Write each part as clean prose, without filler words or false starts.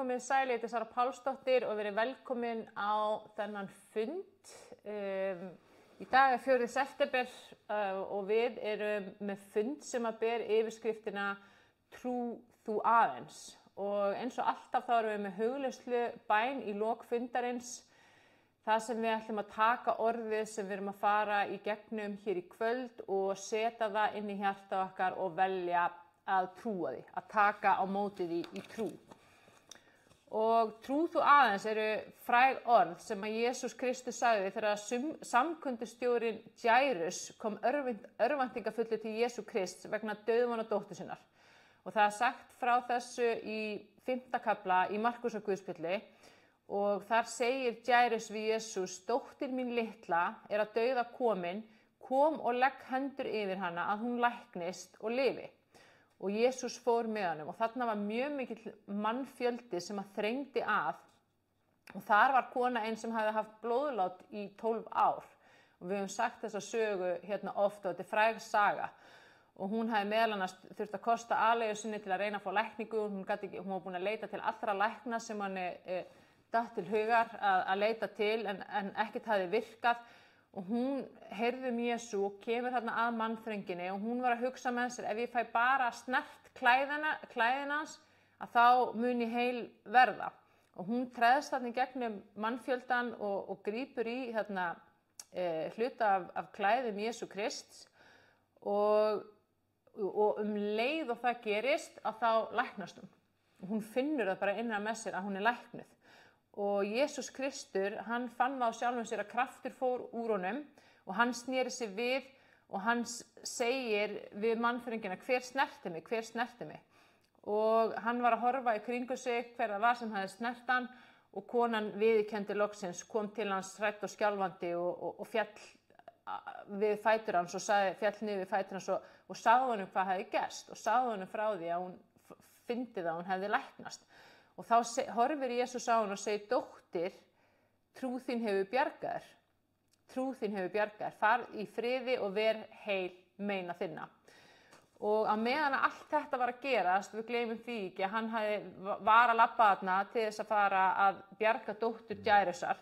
komið sæl, ég heiti Sara Pálsdóttir og verið velkomin á þennan fund. Í dag 4. september og við erum með fund sem að ber yfirskriftina Trú þú aðeins. Og eins og alltaf þá erum við með hugleiðslu bæn í lok fundarins. Það sem við ætlum að taka orðið sem við erum að fara í gegnum hér í kvöld og setja það inn í hjarta okkar og velja að trúa því, að taka á móti því í trú. Og trú þú aðeins eru fræg orð sem að Jesús Kristus sagði þegar samkundustjórinn Jairus kom örvæntingarfullur til Jesú Krist vegna dauðvona dóttur sinnar. Og það sagt frá þessu í 5. kafla í Markúsar guðspjalli og þar segir Jairus við Jesús: dóttir mín litla er að dauða komin, kom og legg hendur yfir hana að hún læknist og lifi. Og Jesús fór með honum og þarna var mjög mikill mannfjöldi sem að þrengdi að og þar var kona einn sem hafði haft blóðlát í 12 ár og við höfum sagt þessa sögu hérna oft og þetta er fræg saga og hún hafði meðal annars þurft að kosta aleigu sinni til að reyna að fá lækningu, hún var búin að leita til allra lækna sem hann datt til hugar að leita til en ekkert hafði virkað. Og hún heyrði Jesú og kemur þarna að mannþrönginni og hún var að hugsa með sér: ef ég fæ bara snert klæðin hans, að þá mun ég heil verða. Og hún treðst þarna í gegnum mannfjöldan og grípur í þarna hluta af klæðum Jesú Krists og leið og það gerist að þá læknast hún. Og hún finnur það bara innan með sér að hún er læknuð. Og Jesús Kristur, hann fann það á sjálfum sér að kraftur fór úr honum og hann sneri sig við og hann segir við mannþröngina: hver snerti mig, hver snerti mig? Og hann var að horfa í kringu sig hver það var sem hafði snert hann og konan viðurkenndi loksins, kom til hans hrædd og skjálfandi og fjall við fætur hans og fjall niður við fætur hans og sagði honum hvað hafði gerst og sagði honum frá því að hún fyndi það að hún hefði læknast. Og þá horfir Jesús á hann og segir: dóttir, trú þín hefur bjargað þér. Trú þín hefur bjargað þér. Far í friði og ver heil meina þinna. Og á meðan allt þetta var að gerast, við gleymum því ekki að hann var að labba þarna til þess að fara að bjarga dóttur Jairusar.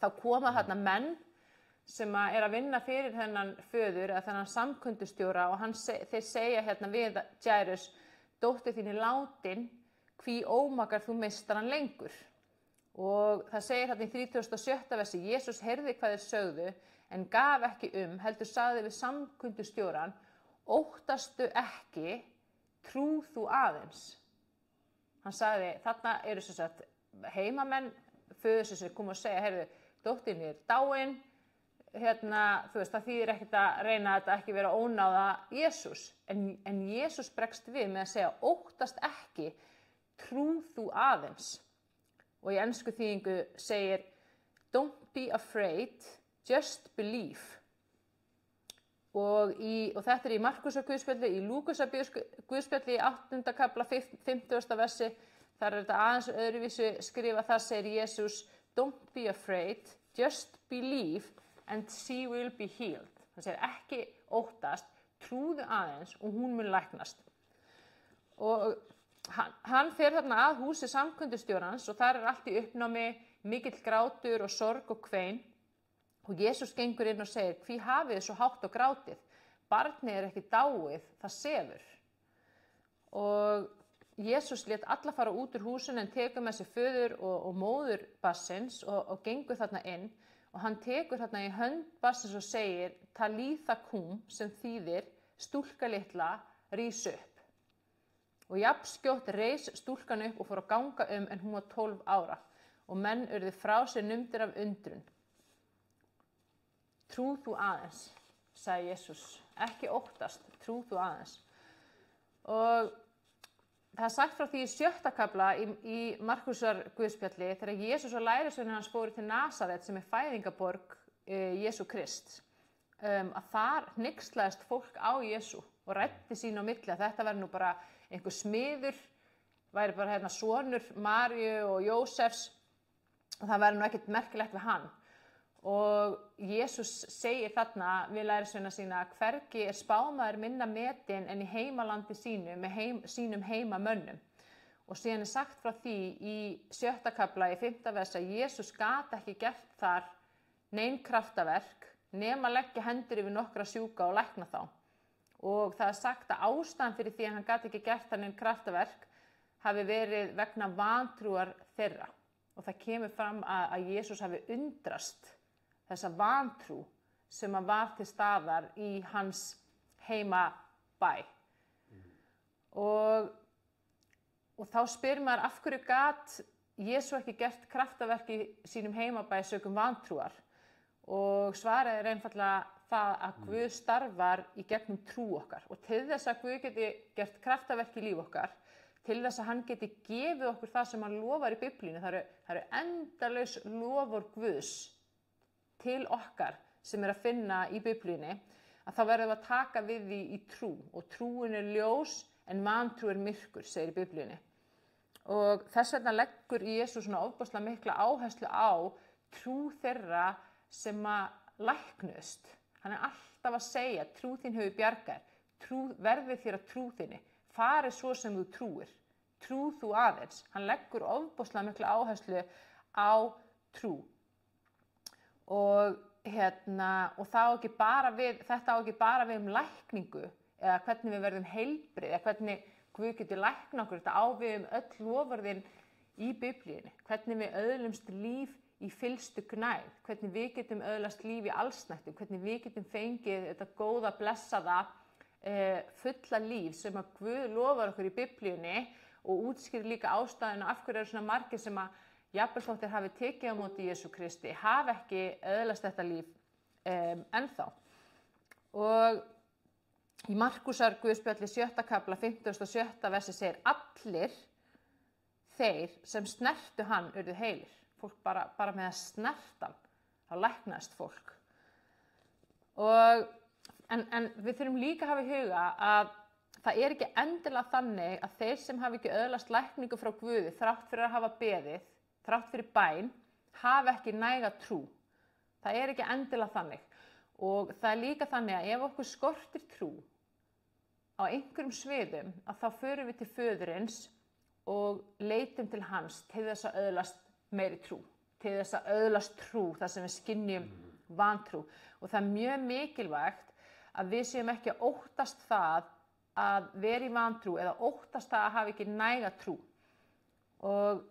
Þá koma þarna menn sem er að vinna fyrir þennan föður eða þennan samkundustjóra og þeir segja hérna við Jairus: dóttir þín er látin, hví ómakar þú mistar hann lengur? Og það segir hérna í 37. versi: Jesús heyrði hvað þeir sögðu en gaf ekki heldur sagði við samkundustjóran: óttastu ekki, trú þú aðeins. Hann sagði: þarna eru sem sagt heimamenn föðursins sem kom og segja: heyrðu, dóttin er dáin, þú veist, það þýðir ekkert að reyna þetta ekki vera ónáða Jesús. En Jesús bregst við með að segja: óttast ekki, trú þú aðeins. Og í ensku þýðingu segir: don't be afraid, just believe. Og þetta er í Markúsar guðspjalli, í Lúkasar guðspjalli í 8. kafla 50. versi. Þar er þetta aðeins öðruvísi skrifa. Það segir Jesús: don't be afraid, just believe and she will be healed. Það segir: ekki óttast, trúðu aðeins og hún mun læknast. Og hann fer þarna að húsi samkundustjórans og þar er allt í uppnámi, mikill grátur og sorg og kvein. Og Jesús gengur inn og segir: hví hafið þið svo hátt og grátið? Barnið er ekki dáið, það sefur. Og Jesús lét alla fara út úr húsinu en tekur með sér föður og móður barnsins og gengur þarna inn. Og hann tekur þarna í hönd barnsins og segir: Talitha kum, sem þýðir: stúlka litla, rís upp. Og jafnskjótt reis stúlkan upp og fór að ganga en hún var 12 ára. Og menn urðu frá sér numdir af undrun. Trú þú aðeins, sagði Jesús. Ekki óttast, trú þú aðeins. Og það er sagt frá því í 7. kafla í Markúsar guðspjalli þegar Jesús og lærisveinarnir hans fóru til Nasaret sem er fæðingarborg Jesú Krists. Að þar hneykslaðist fólk á Jesú og ræddi sín á milli að þetta væri nú bara einhver smiður, væri bara hérna sonur Maríu og Jósefs og það væri nú ekkert merkilegt við hann. Og Jesús segir þarna við lærisveina sína: hvergi er spámaður minna metin en í heimalandi sínu með sínum heimamönnum. Og síðan sagt frá því í 7. kafla í 5. vers að Jesús gat ekki gert þar nein kraftaverk nema leggja hendur yfir nokkra sjúka og lækna þá. Og það sagt að ástæðan fyrir því að hann gat ekki gert þar nein kraftaverk hafi verið vegna vantrúar þeirra. Og það kemur fram að Jesús hafi undrast þessa vantrú sem var til staðar í hans heimabæ. Og þá spyr maður af hverju gat Jesú ekki gert kraftaverk í sínum heimabæ sökum vantrúar. Og svarið er einfaldlega það að Guð starfar í gegnum trú okkar. Og til þess að Guð geti gert kraftaverk í líf okkar, til þess að hann geti gefið okkur það sem hann lofar í Biblíunni, það eru endalaus lofur Guðs til okkar sem að finna í Biblíunni, að þá verðum við að taka við því í trú. Og trúin er ljós en vantrú er myrkur, segir í Biblíunni. Og þess vegna leggur Jesús svona ofboðslega mikla áherslu á trú þeirra sem að læknuðust. Hann er alltaf að segja, trú þín hefur bjargað, verði þér að trú þinni, fari svo sem þú trúir, trú þú aðeins. Hann leggur ofboðslega mikla áherslu á trú. Og þetta á ekki bara við lækningu, eða hvernig við verðum heilbrigð, eða hvernig Guð getur lækna okkur. Þetta á við öll lofurðin í Biblíunni, hvernig við öðlumst líf í fyllstu gnægð, hvernig við getum öðlast líf í allsnægtum, hvernig við getum fengið þetta góða, blessaða, fulla líf sem að Guð lofar okkur í Biblíunni og útskýrir líka ástæðuna af hverju eru svona margir sem að jafnvel þótt þeir hafi tekið á móti Jesú Kristi, hafi ekki öðlast þetta líf ennþá. Og í Markúsar Guðspjalli 7. kafla 57. versi segir allir þeir sem snertu hann urðu heilir. Fólk bara með að snerta hann, þá læknaðist fólk. En við þurfum líka að hafa í huga að það er ekki endilega þannig að þeir sem hafi ekki öðlast lækningu frá Guði þrátt fyrir að hafa beðið, þrátt fyrir bæn, hafi ekki næga trú. Það er ekki endilega þannig. Og það er líka þannig að ef okkur skortir trú á einhverjum sviðum, að þá förum við til Föðurins og leitum til hans til þess að öðlast meiri trú, til þess að öðlast trú þar sem við skynjum vantrú. Og það er mjög mikilvægt að við séum ekki að óttast það að vera í vantrú eða óttast það að hafa ekki næga trú. Og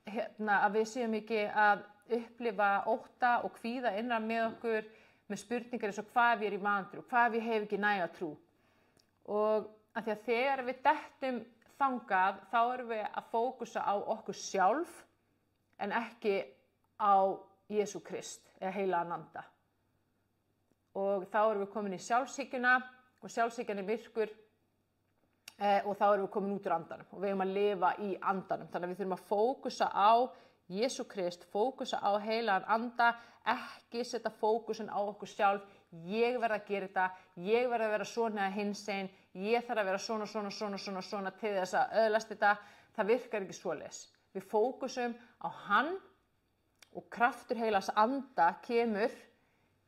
að við séum ekki að upplifa ótta og kvíða innan með okkur með spurningar eins og hvað ef ég er í vantrú, hvað ef ég hef ekki næga trú. Og að því að þegar við dettum þangað, þá erum við að fókusa á okkur sjálf en ekki á Jesú Krist eða heilagan anda. Og þá erum við komin í sjálfshyggjuna og sjálfshyggjan er myrkur og þá erum við komin út úr andanum og við erum að lifa í andanum. Þannig að við þurfum að fókusa á Jesú Krist, fókusa á heilagan anda, ekki setja fókusin á okkur sjálf. Ég verð að gera þetta, ég verð að vera svona eða hinsegin, ég þarf að vera svona til þess að öðlast þetta. Það virkar ekki svoleiðis. Við fókusum á hann og kraftur heilags anda kemur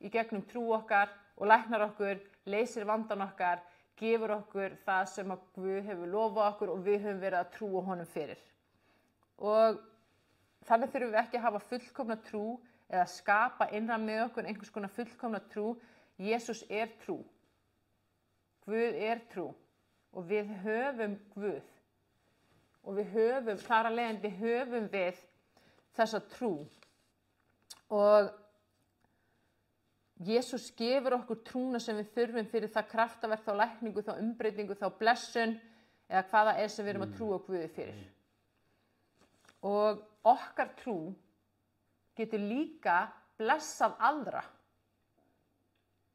í gegnum trú okkar og læknar okkur, leysir vandan okkar, gefur okkur það sem að Guð hefur lofað okkur og við höfum verið að trúa honum fyrir. Og þannig þurfum við ekki að hafa fullkomna trú eða skapa innan með okkur einhvers konar fullkomna trú. Jesús er trú. Guð er trú og við höfum Guð. Og við höfum, þar af leiðandi höfum við þessa trú. Og Jesús gefur okkur trúna sem við þurfum fyrir það kraftaverk, þá lækningu, þá umbreytingu, þá blessun eða hvaða er sem við erum að trúa Guði fyrir. Og okkar trú getur líka blessað aðra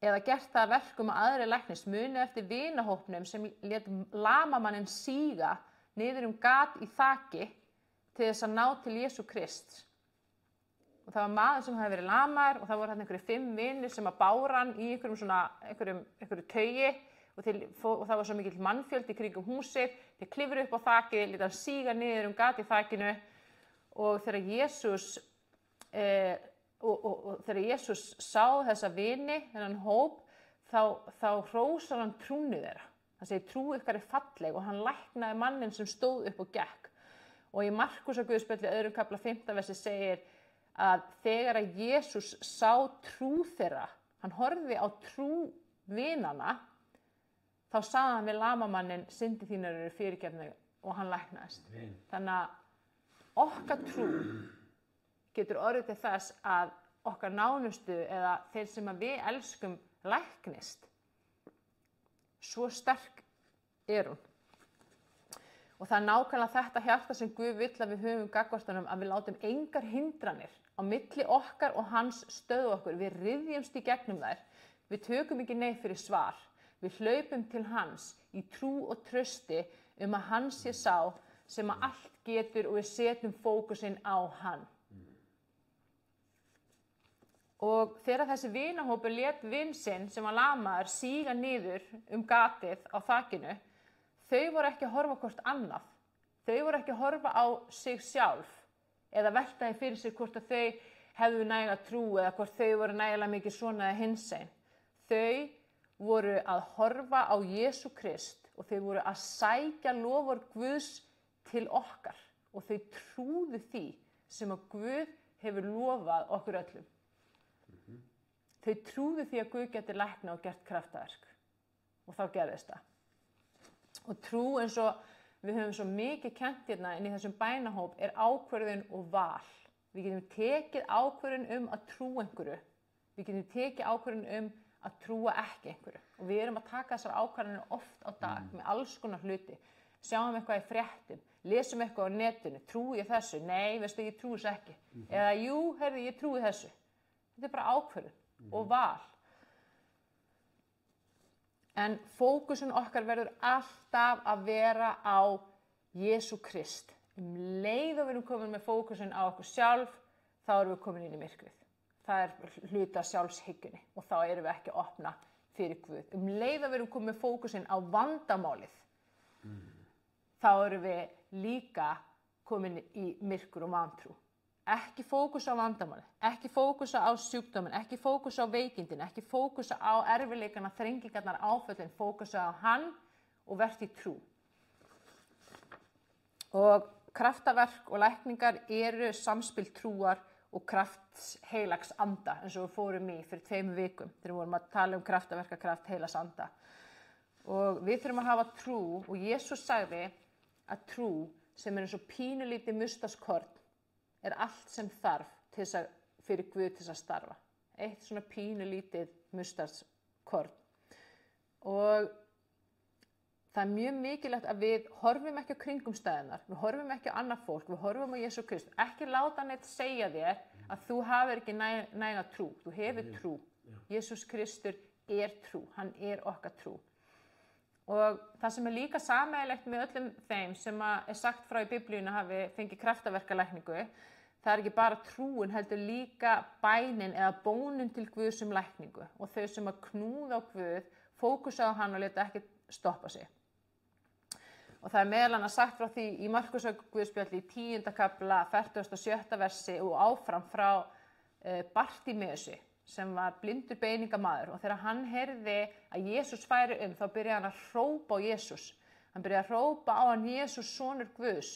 eða gert það að verkum að aðri læknist. Munið eftir vinahópnum sem lét lamamanninn síga niður gat í þaki til þess að ná til Jesú Krist. Og það var maður sem hafði verið lamaður og það voru einhverjir 5 vinir sem að bára hann í einhverju taugi og það var svo mikill mannfjöldi í kringum húsið. Þeir klifru upp á þakið, lét hann síga niður gat í þakinu og þegar Jesús sá þessa vini, þennan hóp, þá hrósar hann trúni þeirra. Hann segir trú ykkar er falleg og hann læknaði manninn sem stóð upp og gekk. Og í Markúsarguðspjalli 2. kafla 5. versi segir að þegar að Jesús sá trú þeirra, hann horfði á trú vinanna, þá sagði hann við lamamannin, syndir þínar eru fyrirgefnar og hann læknaðist. Þannig að okkar trú getur orðið til þess að okkar nánustu eða þeir sem að við elskum læknist. Svo sterk er hún. Og það er nákvæmlega þetta hjarta sem Guð vill að við höfum gagnvart honum, að við látum engar hindranir á milli okkar og hans stöðva okkur. Við ryðjumst í gegnum þær. Við tökum ekki nei fyrir svar. Við hlaupum til hans í trú og trausti að hann sé sá sem að allt getur og við setjum fókusinn á hann. Og þegar þessi vinahópur lét vin sinn sem var lamaður síga niður gatið á þakinu, þau voru ekki að horfa hvort annað. Þau voru ekki að horfa á sig sjálf eða veltaði fyrir sig hvort að þau hefðu næga trú eða hvort þau voru nægilega mikið svona eða hinsegin. Þau voru að horfa á Jesú Krist og þau voru að sækja loforð Guðs til okkar og þau trúðu því sem að Guð hefur lofað okkur öllum. Þau trúðu því að Guð geti læknað og gert kraftaverk og þá gerðist það. Og trú eins og við höfum svo mikið kennt hérna inn í þessum bænahóp er ákvörðun og val. Við getum tekið ákvörðun að trúa einhverju. Við getum tekið ákvörðun að trúa ekki einhverju. Og við erum að taka þessar ákvarðanir oft á dag með alls konar hluti. Sjáum eitthvað í fréttum, lesum eitthvað á netinu, trúi ég þessu? Nei, veistu, ég trúi þessu ekki. Eða jú, heyrðu, ég trúi þessu. Þetta er bara ákvörðun og val. En fókusun okkar verður alltaf að vera á Jesú Krist. Leið og við erum komin með fókusun á okkur sjálf, þá erum við komin inn í myrkrið. Það er hluti af sjálfshyggjunni og þá erum við ekki að opna fyrir Guð. Leið og við erum komin með fókusun á vandamálið, þá erum við líka komin í myrkur og vantrú. Ekki fókusa á vandamálið, ekki fókusa á sjúkdóminn, ekki fókusa á veikindin, ekki fókusa á erfiðleikana, þrengingarnar, áföllin, fókusa á hann og vertu í trú. Og kraftaverk og lækningar eru samspil trúar og krafts heilags anda, eins og við fórum í fyrir 2 vikum, þegar við vorum að tala kraftaverka, kraft heilags anda. Og við þurfum að hafa trú, og Jesús sagði að trú sem er eins og pínulítið mustaskorn er allt sem þarf fyrir Guð til að starfa. Eitt svona pínulítið mustaskorn. Og það er mjög mikilvægt að við horfum ekki á kringumstæðurnar, við horfum ekki á annað fólk, við horfum á Jesú Krist. Ekki láta neitt segja þér að þú hafir ekki næga trú. Þú hefur trú. Jesús Kristur er trú. Hann er okkar trú. Og það sem er líka sameiginlegt með öllum þeim sem er sagt frá í Biblíunni hafi fengið kraftaverkalækningu, það er ekki bara trúin, heldur líka bænin eða bónin til Guðs lækningu. Og þau sem að knúða á Guð, fókusa á hann og leta ekki stoppa sig. Og það er meðal annars sagt frá því í Markúsarguðspjalli í 10. kafla, 47. versi og áfram frá Bartímeusi, sem var blindur beiningamaður. Og þegar hann heyrði að Jesús færi þá byrjaði hann að hrópa á Jesús. Hann byrjaði að hrópa á hann, Jesús, sonur Guðs.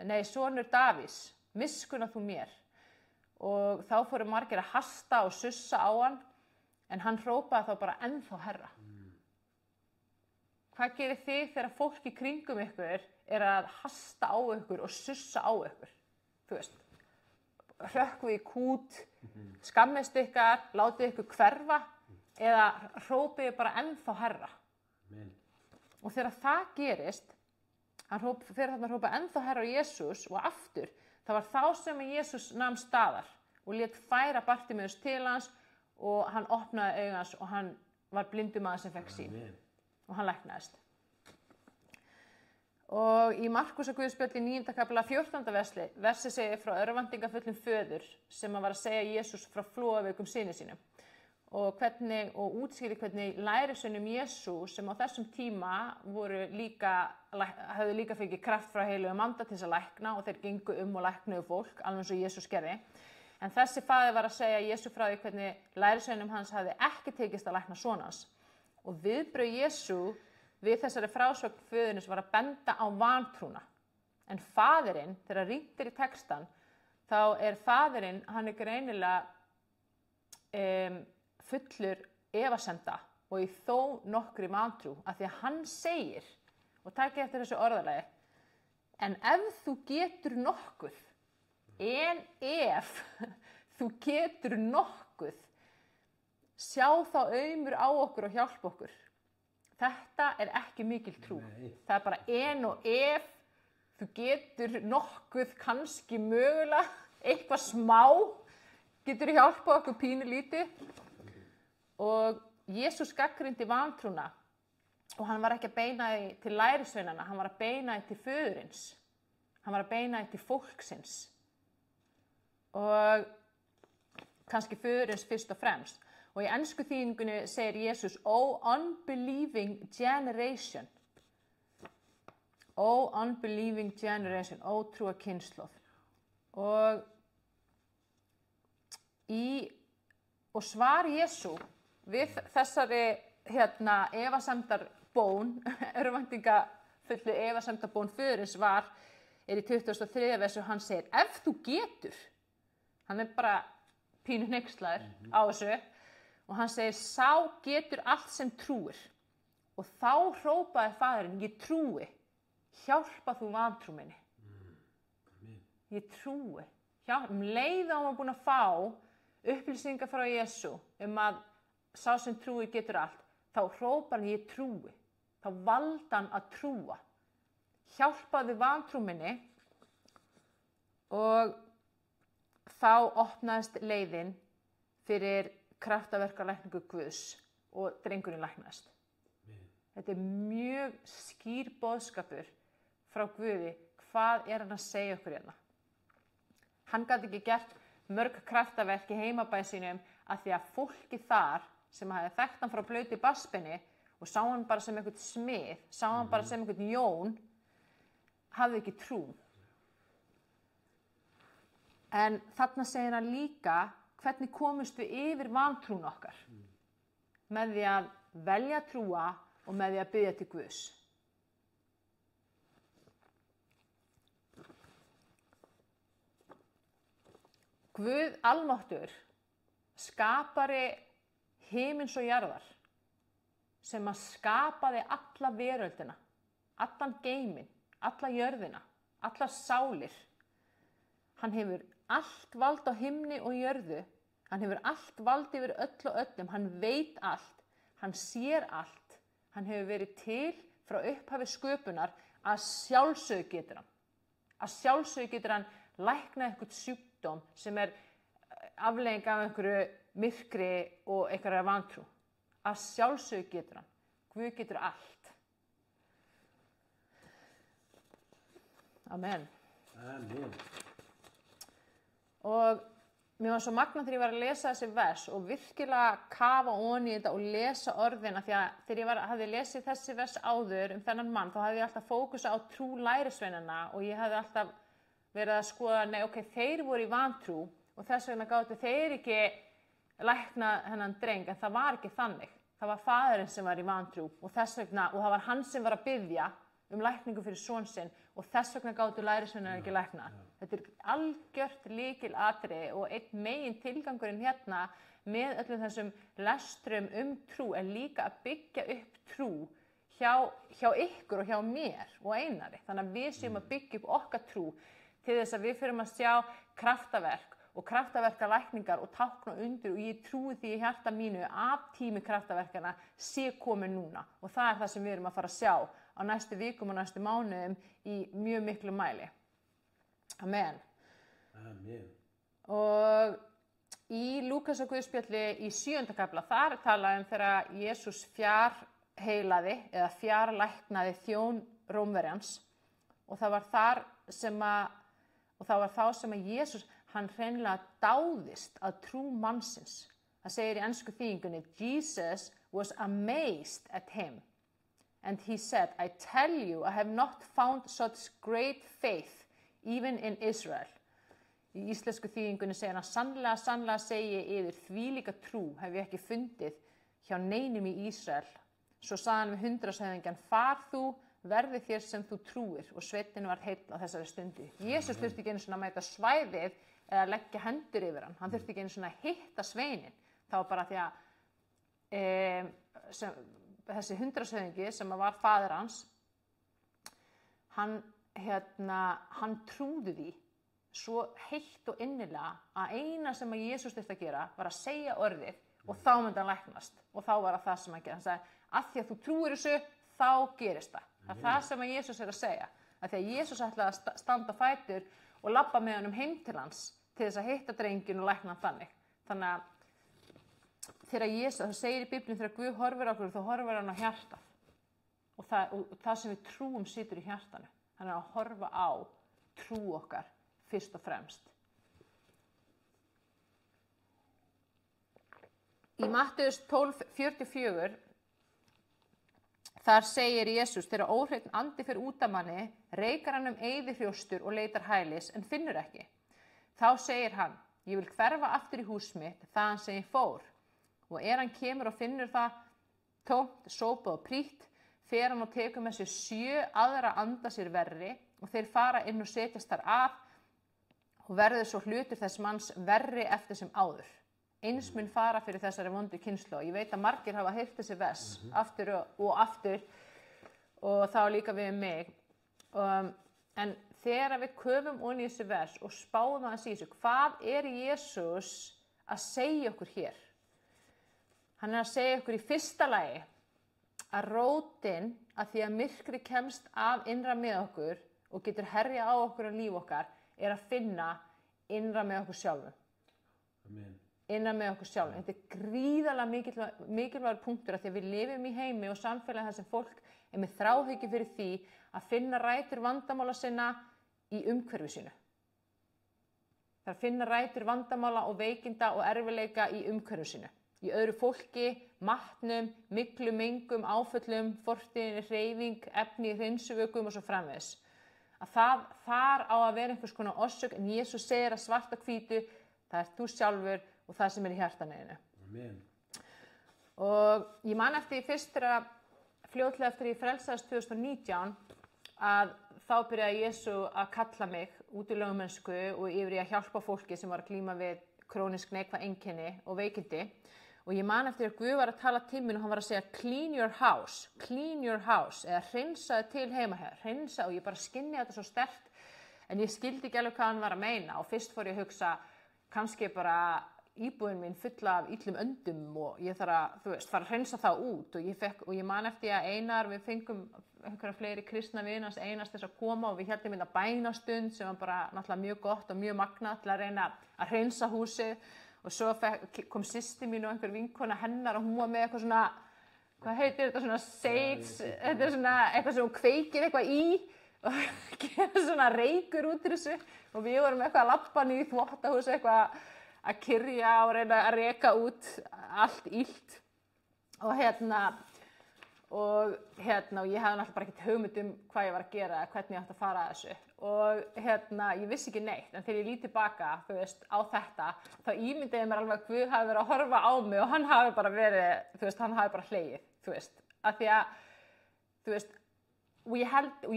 Nei, sonur Davís, miskunna þú mér. Og þá fóru margir að hasta og sussa á hann, en hann hrópaði þá bara ennþá herra. Hvað gerir þið þegar fólk í kringum ykkur er að hasta á ykkur og sussa á ykkur? Þú veist, hrökkvið í kút, skammist ykkar, látið ykkur hverfa eða hrópið bara ennþá herra. Og þegar það gerist, hann fer þarna að hrópa ennþá herra á Jesús og aftur, það var þá sem Jesús nam staðar og lét færa Bartímeus til hans og hann opnaði augun hans og hann var blindur maður sem fekk sýn. Og hann læknaðist. Og í Markúsarguðspjalli 9. kafla 14. versi segir frá örvæntingafullum föður sem var að segja Jesús frá flogaveikum syni sínum. Og útskýrir hvernig lærisveinum Jesú sem á þessum tíma höfðu líka fengið kraft frá heilugum anda til að lækna og þeir gengu og læknuðu fólk, alveg eins og Jesús gerði. En þessi faðir var að segja Jesú frá því hvernig lærisveinum hans hafði ekki tekist að lækna son hans. Og viðbrögð Jesú við þessari frásögn föðurins var að benda á vantrúna. En faðirinn, þegar rýnt í textan, þá faðirinn, hann greinilega fullur efasemda og í þó nokkri vantrú, af því að hann segir, og takið eftir þessu orðalagi, en ef þú getur nokkuð, en ef þú getur nokkuð, sjá þá aumur á okkur og hjálpa okkur. Þetta ekki mikil trú. Nei. Það bara en og ef þú getur nokkuð, kannski mögulega, eitthvað smá, getur hjálpa okkur pínu lítið. Og Jesús gagnrýndi vantrúna og hann var ekki að beina því til lærisveinanna, hann var að beina því til föðurins. Hann var að beina því til fólksins. Og kannski föðurins fyrst og fremst. Og í ensku þýðingunni segir Jesús, "O unbelieving generation." "O unbelieving generation", ótrúa kynslóð. Og svar Jesú við þessari efasemdarbón, örvæntingafullu efasemdarbón föðurins í 23. versi og hann segir, ef þú getur, hann bara pínu hneykslaður á þessu, og hann segir, sá getur allt sem trúir. Og þá hrópaði faðirinn, ég trúi, hjálpa þú vantrú minni. Ég trúi. Leið á hann búin að fá upplýsingar frá Jesú að sá sem trúi getur allt, þá hrópar hann, ég trúi. Þá valdi hann að trúa. Hjálpaði vantrú minni og þá opnaðist leiðin fyrir kraftaverkalækningu Guðs og drengurinn læknaðist. Þetta mjög skýr boðskapur frá Guði. Hvað hann að segja okkur hérna? Hann gat ekki gert mörg kraftaverk í heimabæ sínum af því að fólki þar sem hafði þekkt hann frá blauti barnsbeini og sá hann bara sem einhvern smið, sá hann bara sem einhvern Jón, hafði ekki trú. En þarna segir hann líka, hvernig komumst við yfir vantrún okkar? Með því að velja trúa og með því að biðja til Guðs. Guð almáttur, skapari himins og jarðar, sem að skapaði alla veröldina, allan geiminn, alla jörðina, allar sálir. Hann hefur allt vald á himni og jörðu, hann hefur allt vald yfir öll og öllum, hann veit allt, hann sér allt, hann hefur verið til frá upphafi sköpunar, að sjálfsögðu getur hann. Að sjálfsögðu getur hann læknað eitthvað sjúkdóm sem afleiðing af einhverju myrkri og einhverja vantrú. Að sjálfsögðu getur hann. Guð getur allt. Amen. Amen. Og mér var svo magnað þegar ég var að lesa þessi vers og virkilega kafa ofan í þetta og lesa orðina, því að þegar ég hafði lesið þessi vers áður þennan mann, þá hafði ég alltaf fókusa á trú lærisveinanna og ég hafði alltaf verið að skoða, nei, ok, þeir voru í vantrú og þess vegna gátu þeir ekki lækna hennan dreng, en það var ekki þannig. Það var faðirinn sem var í vantrú og þess vegna, og það var hann sem var að biðja lækningu fyrir son sinn og þess vegna gátu lærisveinar ekki lækna. Þetta algjört lykilatriði og einn megin tilgangurinn hérna með öllum þessum lestrum trú líka að byggja upp trú hjá ykkur og hjá mér og Einari. Þannig að við séum að byggja upp okkar trú til þess að við förum að sjá kraftaverk og kraftaverkalækningar og tákn og undir, og ég trúi því í hjarta mínu að tími kraftaverkana sé komin núna, og það það sem við erum að fara að sjá á næstu vikum og næstu mánuðum í mjög miklu mæli. Amen. Amen. Og í Lúkasar guðspjalli í 7. kafla, þar talaði þegar Jesús fjárheilaði eða fjárlæknaði þjón Rómverjans, og það var þá sem að Jesús, hann hreinlega dáðist að trú mannsins. Það segir í ensku þýðingunni, Jesus was amazed at him. And he said, I tell you, I have not found such great faith, even in Israel. Í íslensku þýðingunni segir hann, sannlega segi ég yfir, þvílíka trú hef ég ekki fundið hjá neinum í Ísrael. Svo sagði hann við 100-höfðingjan, far þú, verði þér sem þú trúir og sveitin var heill á þessari stundu. Jesús þurfti ekki einu svona að mæta svæðið eða leggja hendur yfir hann. Hann þurfti ekki einu svona að hitta sveinin. Það var bara því að þessi 100-höfðingi sem var faðir hans, hann trúði því svo heitt og innilega að eina sem að Jesús þurfti að gera var að segja orðið og þá myndi hann læknast og þá var það sem hann gerði. Hann sagði, af því að þú trúir þessu, þá gerist það. Það er það sem að Jesús að segja. Af því að Jesús ætlaði að standa á fætur og labba með honum heim til hans til þess að hitta drenginn og lækna hann þannig. Þannig að þegar Jesús, það segir í Biblíunni, þegar Guð horfir á okkur, þá horfir hann á hjartað. Og það sem við trúum situr í hjartanu. Hann er að horfa á trú okkar fyrst og fremst. Í Mattheus 12:44 þar segir Jesús, þegar óhreinn andi fer út af manni, reikar hann eyðihrjóstur og leitar hælis en finnur ekki. Þá segir hann, ég vil hverfa aftur í hús mitt þaðan sem ég fór. Og hann kemur og finnur það tómt, sópað og prýtt, fer hann og tekur með sér 7 aðra anda sér verri og þeir fara inn og setjast þar að og verður svo hlutur þess manns verri eftir sem áður. Eins mun fara fyrir þessari vondu kynslóð. Ég veit að margir hafa heyrt þessi vers aftur og aftur og þá líka við mig. En þegar við köfum onni í þessi vers og spáum aðeins í þessu, hvað er Jesús að segja okkur hér? Hann er að segja okkur í fyrsta lagi að rótin að því að myrkri kemst af innra með okkur og getur herja á okkur og líf okkar er að finna innra með okkur sjálfum. Amen. Innra með okkur sjálfum. Þetta er gríðarlega mikilvægur punktur að því að við lifum í heimi og samfélagi þar sem fólk er með þráhyggju fyrir því að finna rætur vandamála sinna í umhverfi sínu. Það er að finna rætur vandamála og veikinda og erfiðleika í umhverfi sínu. Í öðru fólki, matnum, miklu mengum, áföllum, fortíðinni, hreyfing, efni, hreinsuvökum og svo framvegis. Að þar á að vera einhvers konar orsök, en Jesús segir að svart og hvítu, það er þú sjálfur og það sem er í hjartanu. Amen. Og ég man eftir fljótlega eftir ég frelsaðist 2019 að þá byrjaði Jesú að kalla mig út í lögmennsku og yfir í að hjálpa fólki sem var að glíma við krónísk neikvæð einkenni og veikindi. Og ég man eftir að Guð var að tala til mín og hann var að segja clean your house, eða hreinsaðu til heima hér, hreinsaðu, og ég bara skynni þetta svo sterkt, en ég skildi ekki alveg hvað hann var að meina og fyrst fór ég að hugsa, kannski bara íbúðin mín fulla af illum öndum og ég þarf að, fara að hreinsa það út og ég man eftir að Einar, við fengum einhverja fleiri kristna vinans Einars þess að koma og við héldum inn að bænastund sem var bara náttúrulega mjög gott og mjög magnað til að reyna að hreinsa húsið. Og svo kom systir mín og einhver vinkona hennar og hún var með eitthvað svona, hvað heitir þetta, svona sage, þetta er svona eitthvað sem hún kveikir eitthvað í og gerir svona reykur út í þessu og við vorum eitthvað að labba niður í þvottahúsi eitthvað að kyrja og reyna að reka út allt illt og ég hafði náttúrulega bara ekkert hugmynd hvað ég var að gera, hvernig ég átti að fara að þessu. Og ég vissi ekki neitt, en þegar ég lít tilbaka, á þetta, þá ímyndaði mér alveg að Guð hafi verið að horfa á mig og hann hafi bara verið, hann hafi bara hlegið, af því að, og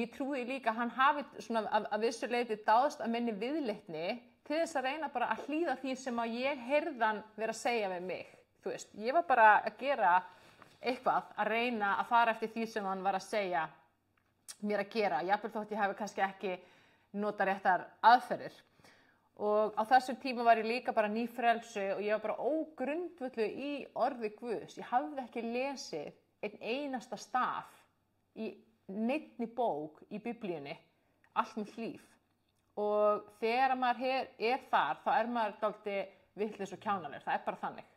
ég trúi líka að hann hafi svona að vissu leyti dáðst að minni viðleitni til þess að reyna bara að hlýða því sem að ég heyrðan vera að segja við mig, ég var bara að gera eitthvað, að reyna að fara eftir því sem hann var að segja mér að gera, jafnvel þótt ég hafi kannski ekki nota réttar aðferðir. Og á þessum tíma var ég líka bara nýfrelsu og ég var bara ógrundvöldu í orði Guðs. Ég hafði ekki lesið einn einasta staf í neinni bók í Biblíunni, allt mitt líf. Og þegar maður er þar, þá er maður dálítið vitlaus og kjánalegur, það er bara þannig.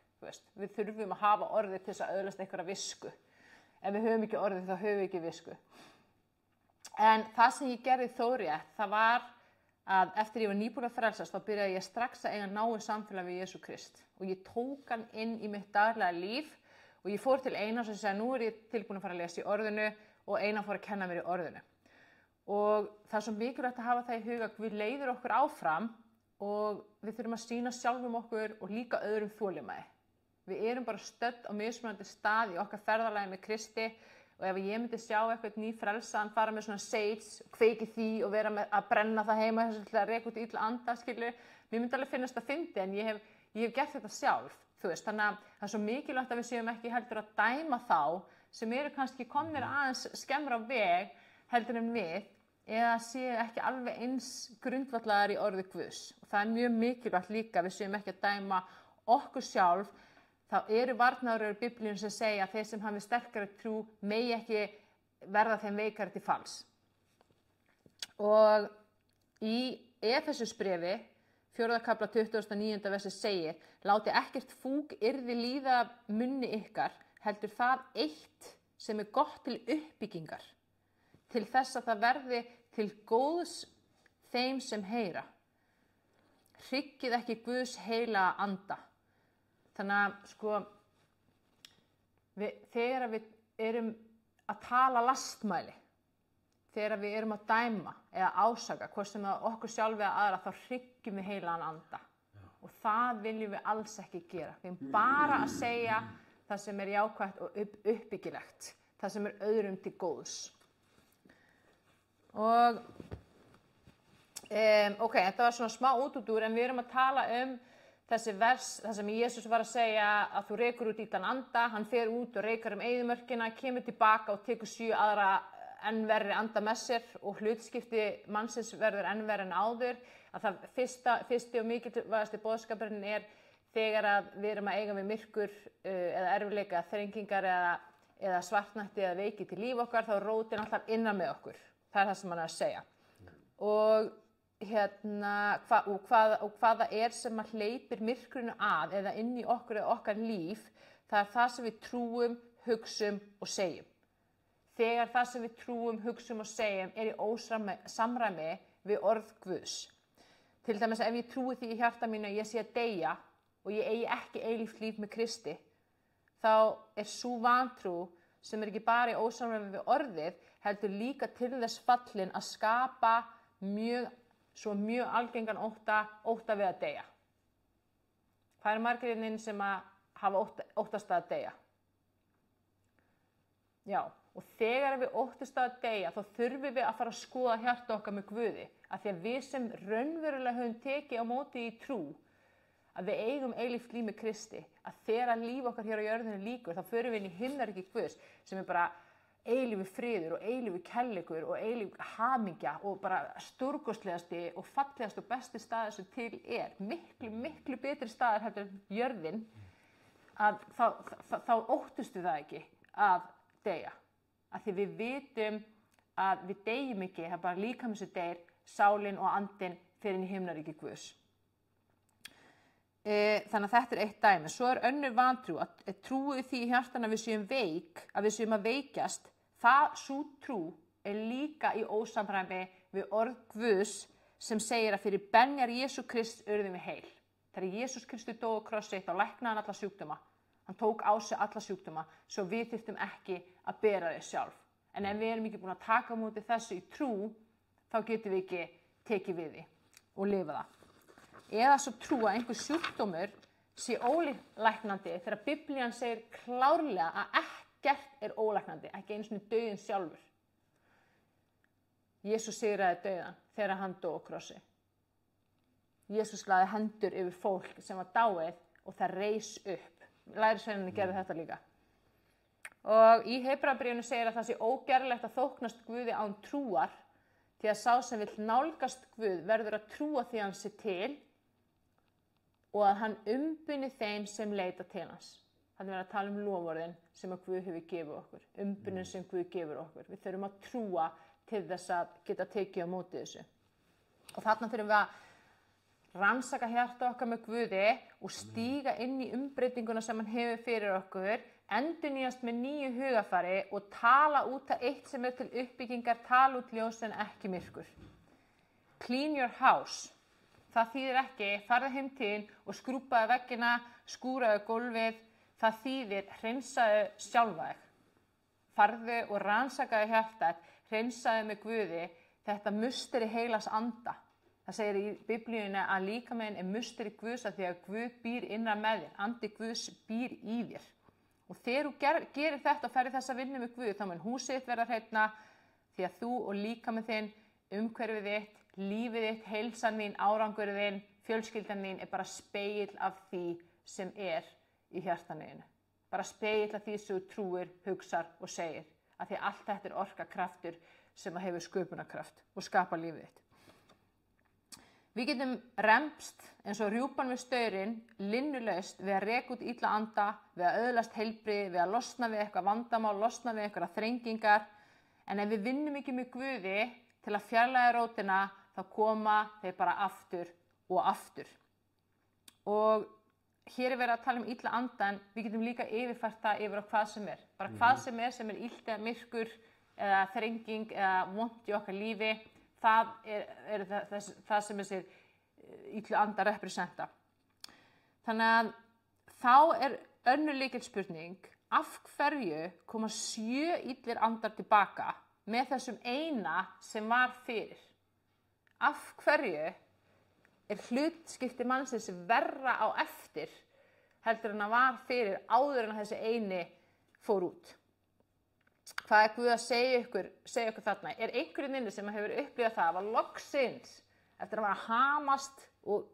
Við þurfum að hafa orðið til þess að öðlast einhverja visku. Ef við höfum ekki orðið, þá höfum við ekki visku. En það sem ég gerði þó rétt, það var að eftir ég var nýbúin að frelsast, þá byrjaði ég strax að eiga náið samfélag við Jesú Krist. Og ég tók hann inn í mitt daglega líf og ég fór til Einars og sagði, nú er ég tilbúin að fara að lesa í orðinu og Einar fór að kenna mér í orðinu. Og það er svo mikilvægt að hafa það í huga að Guð leiðir okkur áfram og við þurfum að sýna sjálfum okkur og líka öðrum þolinmæði. Við erum bara stödd á mismunandi stað í okkar ferðalagi með Kristi Og ef ég myndi sjá eitthvað nýfrelsaðan fara með svona sage, kveiki því og vera með að brenna það heima þess að reka út illa anda, skilur, mér myndi alveg finnast það fyndið en ég hef gert þetta sjálf, þú veist, þannig að það er svo mikilvægt að við séum ekki heldur að dæma þá sem eru kannski komnir aðeins skemmra á veg heldur en við eða séu ekki alveg eins grundvallaðar í orði Guðs. Og það er mjög mikilvægt líka, við séum ekki að dæma okkur sjálf. Þá eru varnaðarorð í Biblíunni sem segja að þeir sem hafi sterkari trú megi ekki verða þeim veikari til falls. Og í Efesusbréfi, 4. kafla 29. versi segir: láti ekkert fúk yrði líða af munni ykkar, heldur það eitt sem er gott til uppbyggingar, til þess að það verði til góðs þeim sem heyra. Hryggið ekki Guðs heilaga anda. Þannig að sko, þegar við erum að tala lastmæli, þegar við erum að dæma eða ásaka, hvort sem það okkur sjálf eða aðra, þá hryggjum við heilagan anda. Og það viljum við alls ekki gera. Við erum bara að segja það sem er jákvætt og uppbyggilegt, það sem er öðrum til góðs. Og ok, þetta var svona smá útúrdúr, en við erum að tala þessi vers, það sem Jesús var að segja að þú rekur út illan anda, hann fer út og reikar eyðimörkina, kemur tilbaka og tekur 7 aðra enn verri anda með sér og hlutskipti mannsins verður enn verri en áður. Að það fyrsti og mikilvægasti boðskapurinn er þegar að við erum að eiga við myrkur eða erfiðleika, þrengingar eða svartnætti eða veiki til líf okkar, þá er rótin alltaf innan með okkur. Það er það sem hann er að segja. Og hvað það er sem að hleypir myrkrinu að eða inn í okkur eða okkar líf, það er það sem við trúum, hugsum og segjum. Þegar það sem við trúum, hugsum og segjum er í ósamræmi við orð Guðs. Til dæmis ef ég trúi því í hjarta mínu að ég sé að deyja og ég eigi ekki eilíft líf með Kristi, þá er sú vantrú sem er ekki bara í ósamræmi við orðið, heldur líka til þess fallin að skapa mjög algengan ótta við að deyja. Það eru margir sem að hafa óttast að deyja. Já, og þegar við óttast að deyja, þá þurfum við að fara að skoða hjarta okkar með Guði, af því að við sem raunverulega höfum tekið á móti í trú, að við eigum eilíft líf með Kristi, að þegar líf okkar hér á jörðinu líkur, þá förum við inn í himnaríki Guðs, sem er bara eilífi friður og eilífi kærleikur og eilífi hamingja og bara stórkostlegasti og fallegasti og besti staður sem til er. Miklu betri staður heldur en jörðin, að þá óttustu það ekki að deyja. Af því við vitum að við deyjum ekki, það er bara líkaminn sem deyr, sálin og andin fer inn í himnaríki Guðs. Þannig að þetta er eitt dæmi. Svo er önnur vantrú, að trúið því í hjartana að við séum veik, að við séum að veikjast. Sú trú er líka í ósamræmi við orð Guðs sem segir að fyrir benjar Jesú Krist urðum við heil. Þegar Jesús Kristur dó á krossi, þá læknaði hann alla sjúkdóma. Hann tók á sig alla sjúkdóma, svo við þyrftum ekki að bera þau sjálf. En ef við erum ekki búin að taka á móti þessu í trú, þá getum við ekki tekið við því og lifa það. Eða svo trú að einhver sjúkdómur sé ólæknandi þegar Biblían segir klárlega að ekkert er ólæknandi, ekki einu sinni dauðinn sjálfur. Jesús sigraði dauðann þegar hann dó á krossi. Jesús lagði hendur yfir fólk sem var dáið og það reis upp. Lærisveinarnir gerðu þetta líka. Og í Hebreabréfinu segir að það sé ógerlegt að þóknast Guði án trúar, því að sá sem vill nálgast Guð verður að trúa því hann sé til og að hann umbuni þeim sem leita til hans. Þannig verður að tala um loforðin sem að Guð hefur gefið okkur, umbunin sem Guð gefur okkur. Við þurfum að trúa til þess að geta tekið á móti þessu. Og þarna þurfum við að rannsaka hjarta okkar með Guði og stíga inn í umbreytinguna sem hann hefur fyrir okkur, endurnýjast með nýju hugafari og tala út að eitt sem er til uppbyggingar, tala út ljós en ekki myrkur. Clean your house. Það þýðir ekki, farðu heim til þín og skrúpaðu veggina, skúraðu gólfið. Það þýðir, hreinsaðu sjálfa þig. Farðu og rannsakaðu hjartað, hreinsaðu með Guði þetta musteri heilags anda. Það segir í Biblíunni að líkaminn er musteri Guðs að því að Guð býr innra með þér. Andi Guðs býr í þér. Og þegar þú gerir þetta og ferð þessa vinnu með Guð, þá mun húsið þitt verða hreinna, því að þú og líkaminn þinn, umhverfið þitt, lífið þitt, heilsan þín, árangurinn þinn, fjölskyldan þín er bara spegill af því sem er í hjartanuðinu. Bara spegill af því sem þú trúir, hugsar og segir. Af því að allt þetta er orka kraftur sem hefur sköpunarkraft og skapa lífið þitt. Við getum rembst eins og rjúpan við staurinn, linnulaust við að reka út illa anda, við að öðlast heilbrigði, við að losna við eitthvað vandamál, losna við eitthvað þrengingar. En ef við vinnum ekki með Guði til að fjarlægja rótina, þá koma þeir bara aftur og aftur. Og hér er verið að tala illa anda, en við getum líka yfirfært það yfir á hvað sem er. Bara hvað sem er illt eða myrkur eða þrenging eða vont í okkar lífi. Það er það sem þessir illu anda representa. Þannig að þá er önnur lykilspurning, af hverju koma 7 illir andar tilbaka með þessum eina sem var fyrir? Af hverju er hlutskipti mannsins verra á eftir heldur en að var fyrir áður en að þessi eini fór út? Hvað er Guð að segja ykkur þarna? Er einhverjum inni sem hefur upplifað það að loksins, eftir að vera hamast og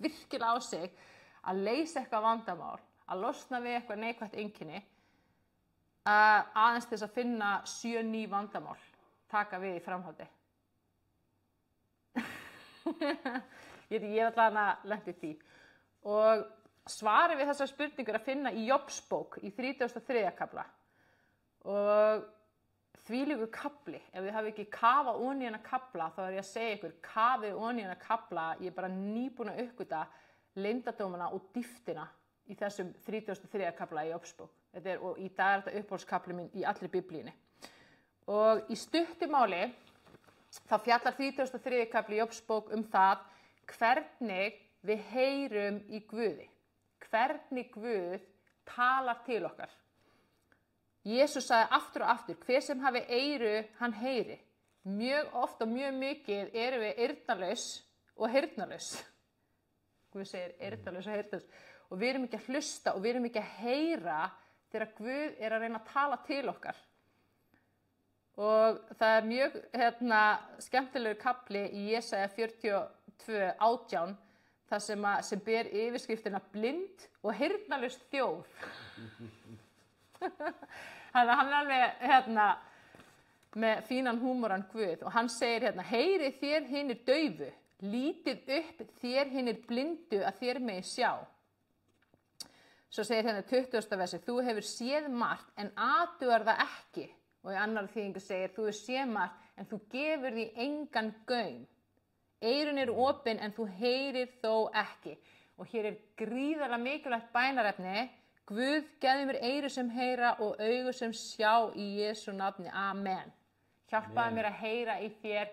virkilega á sig, að leysa eitthvað vandamál, að losna við eitthvað neikvætt einkenni, aðeins til þess að finna 7 ný vandamál, taka við í framhaldi? Ég hef alltaf lent í því. Og svarið við þessar spurningur að finna í Jobbsbók í 33. kafla. Og þvílíkur kafli, ef þið hafi ekki kafað ofan í þennan kafla, þá er ég að segja ykkur, kafið ofan í þennan kafla, ég er bara nýbúin að uppgötva leyndardómana og dýptina í þessum 33. kafla í Jobbsbók. Og í dag er þetta uppáhaldskafli minn í allri Biblíunni. Og í stuttu máli, þá fjallar 33. kafli í Jobbsbók það hvernig við heyrum í Guði. Hvernig Guð talar til okkar. Jesús sagði aftur og aftur, hver sem hafi eyru, hann heyri. Mjög oft og mjög mikið erum við eyrnalaus og heyrnalaus. Guð segir eyrnalaus og heyrnalaus. Og við erum ekki að hlusta og við erum ekki að heyra þegar Guð er að reyna að tala til okkar. Og það er mjög skemmtilegur kafli í Jesaja 42:18, þar sem ber yfirskriftina blind og heyrnalaus þjóð. Þannig að hann er alveg með fínan húmoran Guð og hann segir heyri þér hinir daufu, lítið upp þér hinir blindu að þér megi sjá. Svo segir 20. versi, þú hefur séð margt en athugar það ekki. Og í annar þýðingu segir, þú hefur séð margt en þú gefur því engan gaum. Eyrun eru opin en þú heyrir þó ekki. Og hér er gríðarlega mikilvægt bænarefni. Guð, gefðu mér eyru sem heyra og augu sem sjá í Jesú nafni. Amen. Hjálpaðu mér að heyra í þér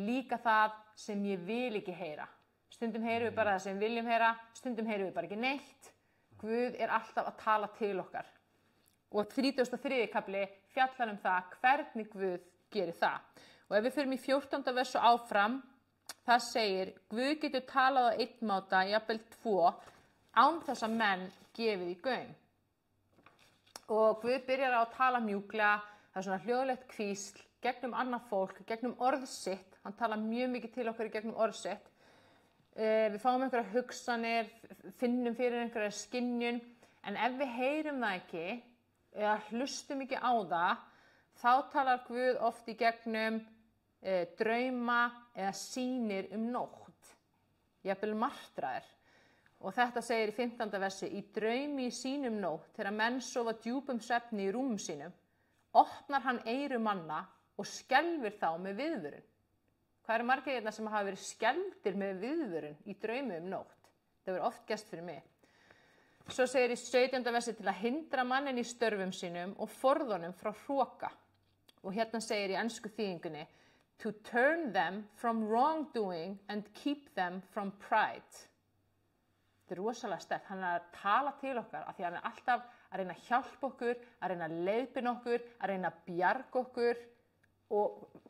líka það sem ég vil ekki heyra. Stundum heyrum við bara það sem við viljum heyra, stundum heyrum við bara ekki neitt. Guð er alltaf að tala til okkar. Og 33. kafli fjallar það hvernig Guð gerir það. Og ef við förum í 14. versu áfram, það segir, Guð getur talað á einn máta, jafnvel 2, án þess að menn gefið í gaum. Og Guð byrjar á að tala mjúklega, það er svona hljóðlegt hvísl, gegnum annað fólk, gegnum orð sitt, hann tala mjög mikið til okkur gegnum orð sitt. Við fáum einhverja hugsanir, finnum fyrir einhverja skynjun, en ef við heyrum það ekki, eða hlustum ekki á það, þá talar Guð oft í gegnum drauma eða sýnir nótt, jafnvel martraðir. Og þetta segir í 15. versi, í draumi í sínum nótt, þegar menn sofa djúpum svefni í rúmum sínum, opnar hann eyru manna og skelfir þá með viðvörun. Hvað eru margir hérna sem hafa verið skelfdir með viðvörun í draumi nótt? Það verður oft gerst fyrir mig. Svo segir í 17. versi til að hindra mannin í störfum sínum og forðunum frá hroka. Og hérna segir í ensku þýðingunni, to turn them from wrongdoing and keep them from pride. Þetta er rosalega sterkt. Hann er að tala til okkar af því að hann er alltaf að reyna að hjálpa okkur, að reyna að leiðbeina okkur, að reyna að bjarga okkur og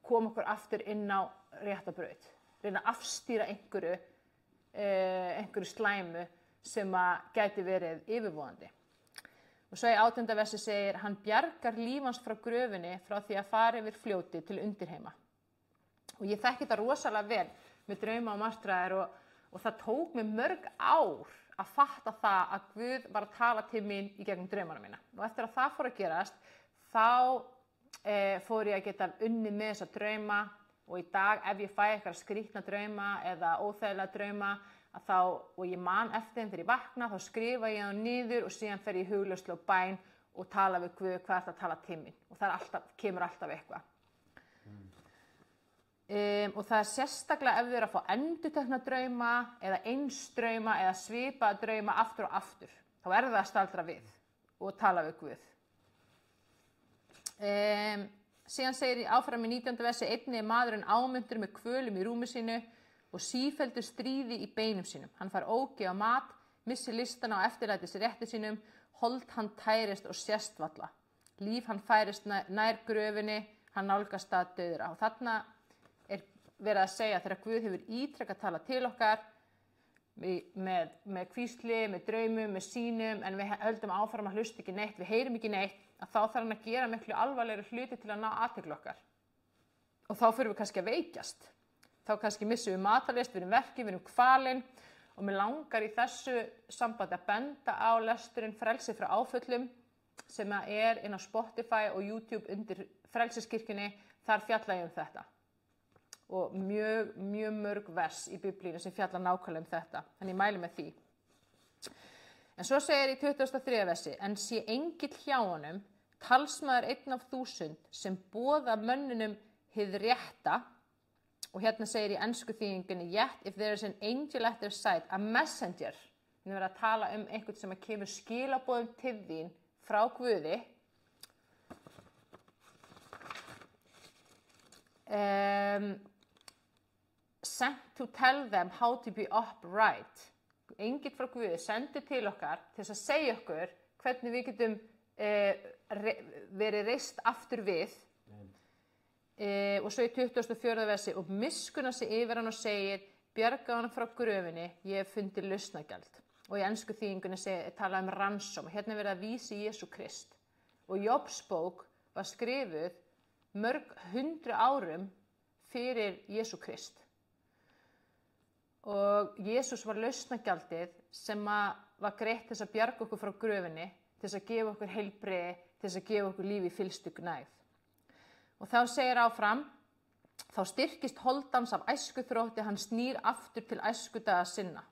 koma okkur aftur inn á rétta braut. Reyna að afstýra einhverju slæmu sem að gæti verið yfirvofandi. Og svo í 18. versi segir, hann bjargar líf hans frá gröfinni frá því að fara yfir fljóti til undirheima. Og ég þekki þetta rosalega vel með drauma og martraðir og það tók mig mörg ár að fatta það að Guð var að tala til mín í gegnum draumana mína. Og eftir að það fór að gerast, þá fór ég að geta unnið með þessa drauma og í dag ef ég fæ eitthvað skrýtna drauma eða óþægilega drauma og ég man eftir þeim þegar ég vakna, þá skrifa ég það niður og síðan fer ég í hugleiðslu og bæn og tala við Guð hvað er það að tala til mín. Og það kemur alltaf eitthvað. Og það er sérstaklega ef þið eru að fá endurtekna drauma eða eins drauma eða svipaða drauma aftur og aftur. Þá er það að staldra við og tala við Guð. Síðan segir áfram í 19. versi, einnig er maðurinn ámundur með kvölum í rúmi sínu og sífelldu stríði í beinum sínum. Hann fær ógeð á mat, missir listana og eftirlætis rétti sínum, hold hann tærist og sést valla. Líf hann færist nær gröfinni, hann nálgast stað dauðra. Og þarna er verið að segja þegar Guð hefur ítrekað tala til okkar með hvísli, með draumum, með sýnum, en við höldum áfram að hlusta ekki neitt, við heyrum ekki neitt, að þá þarf hann að gera miklu alvarlegri hluti til að ná athygli okkar. Og þá fyrir við kannski að veikjast. Þá kannski missum við matarlyst, við erum verkið, við erum kvalin og mér langar í þessu sambandi að benda á lesturinn Frelsi frá áföllum sem er inn á Spotify og YouTube undir Frelsiskirkjunni, þar fjalla ég þetta. Og mjög mörg vers í Biblíunni sem fjalla nákvæmlega þetta, þannig ég mæli með því. En svo segir í 23. versi, en sé engill hjá honum, talsmaður 1 af 1000 sem boða mönnunum hið rétta, og hérna segir í ensku þýðingunni, yet if there is an angel at their side, a messenger, við erum að tala einhvern sem kemur skilaboðum til þín frá Guði, sent to tell them how to be upright. Engill frá Guði sendir til okkar til þess að segja okkur hvernig við getum verið reist aftur við. Og svo í 24. versi, og miskunna sig yfir hann og segir, bjarga hann frá gröfinni, ég hef fundið lausnagjald. Og í ensku þýðingunni tala ransom, hérna er verið að vísa í Jesú Krist. Og Jobs bók var skrifuð mörg 100 árum fyrir Jesú Krist. Og Jesús var lausnagjaldið sem var greitt til þess að bjarga okkur frá gröfinni, til þess að gefa okkur heilbrigði, til þess að gefa okkur lífi í fyllstu gnægð. Og þá segir áfram, þá styrkist holdans af æskuþrótti, hann snýr aftur til æskudaga sinna.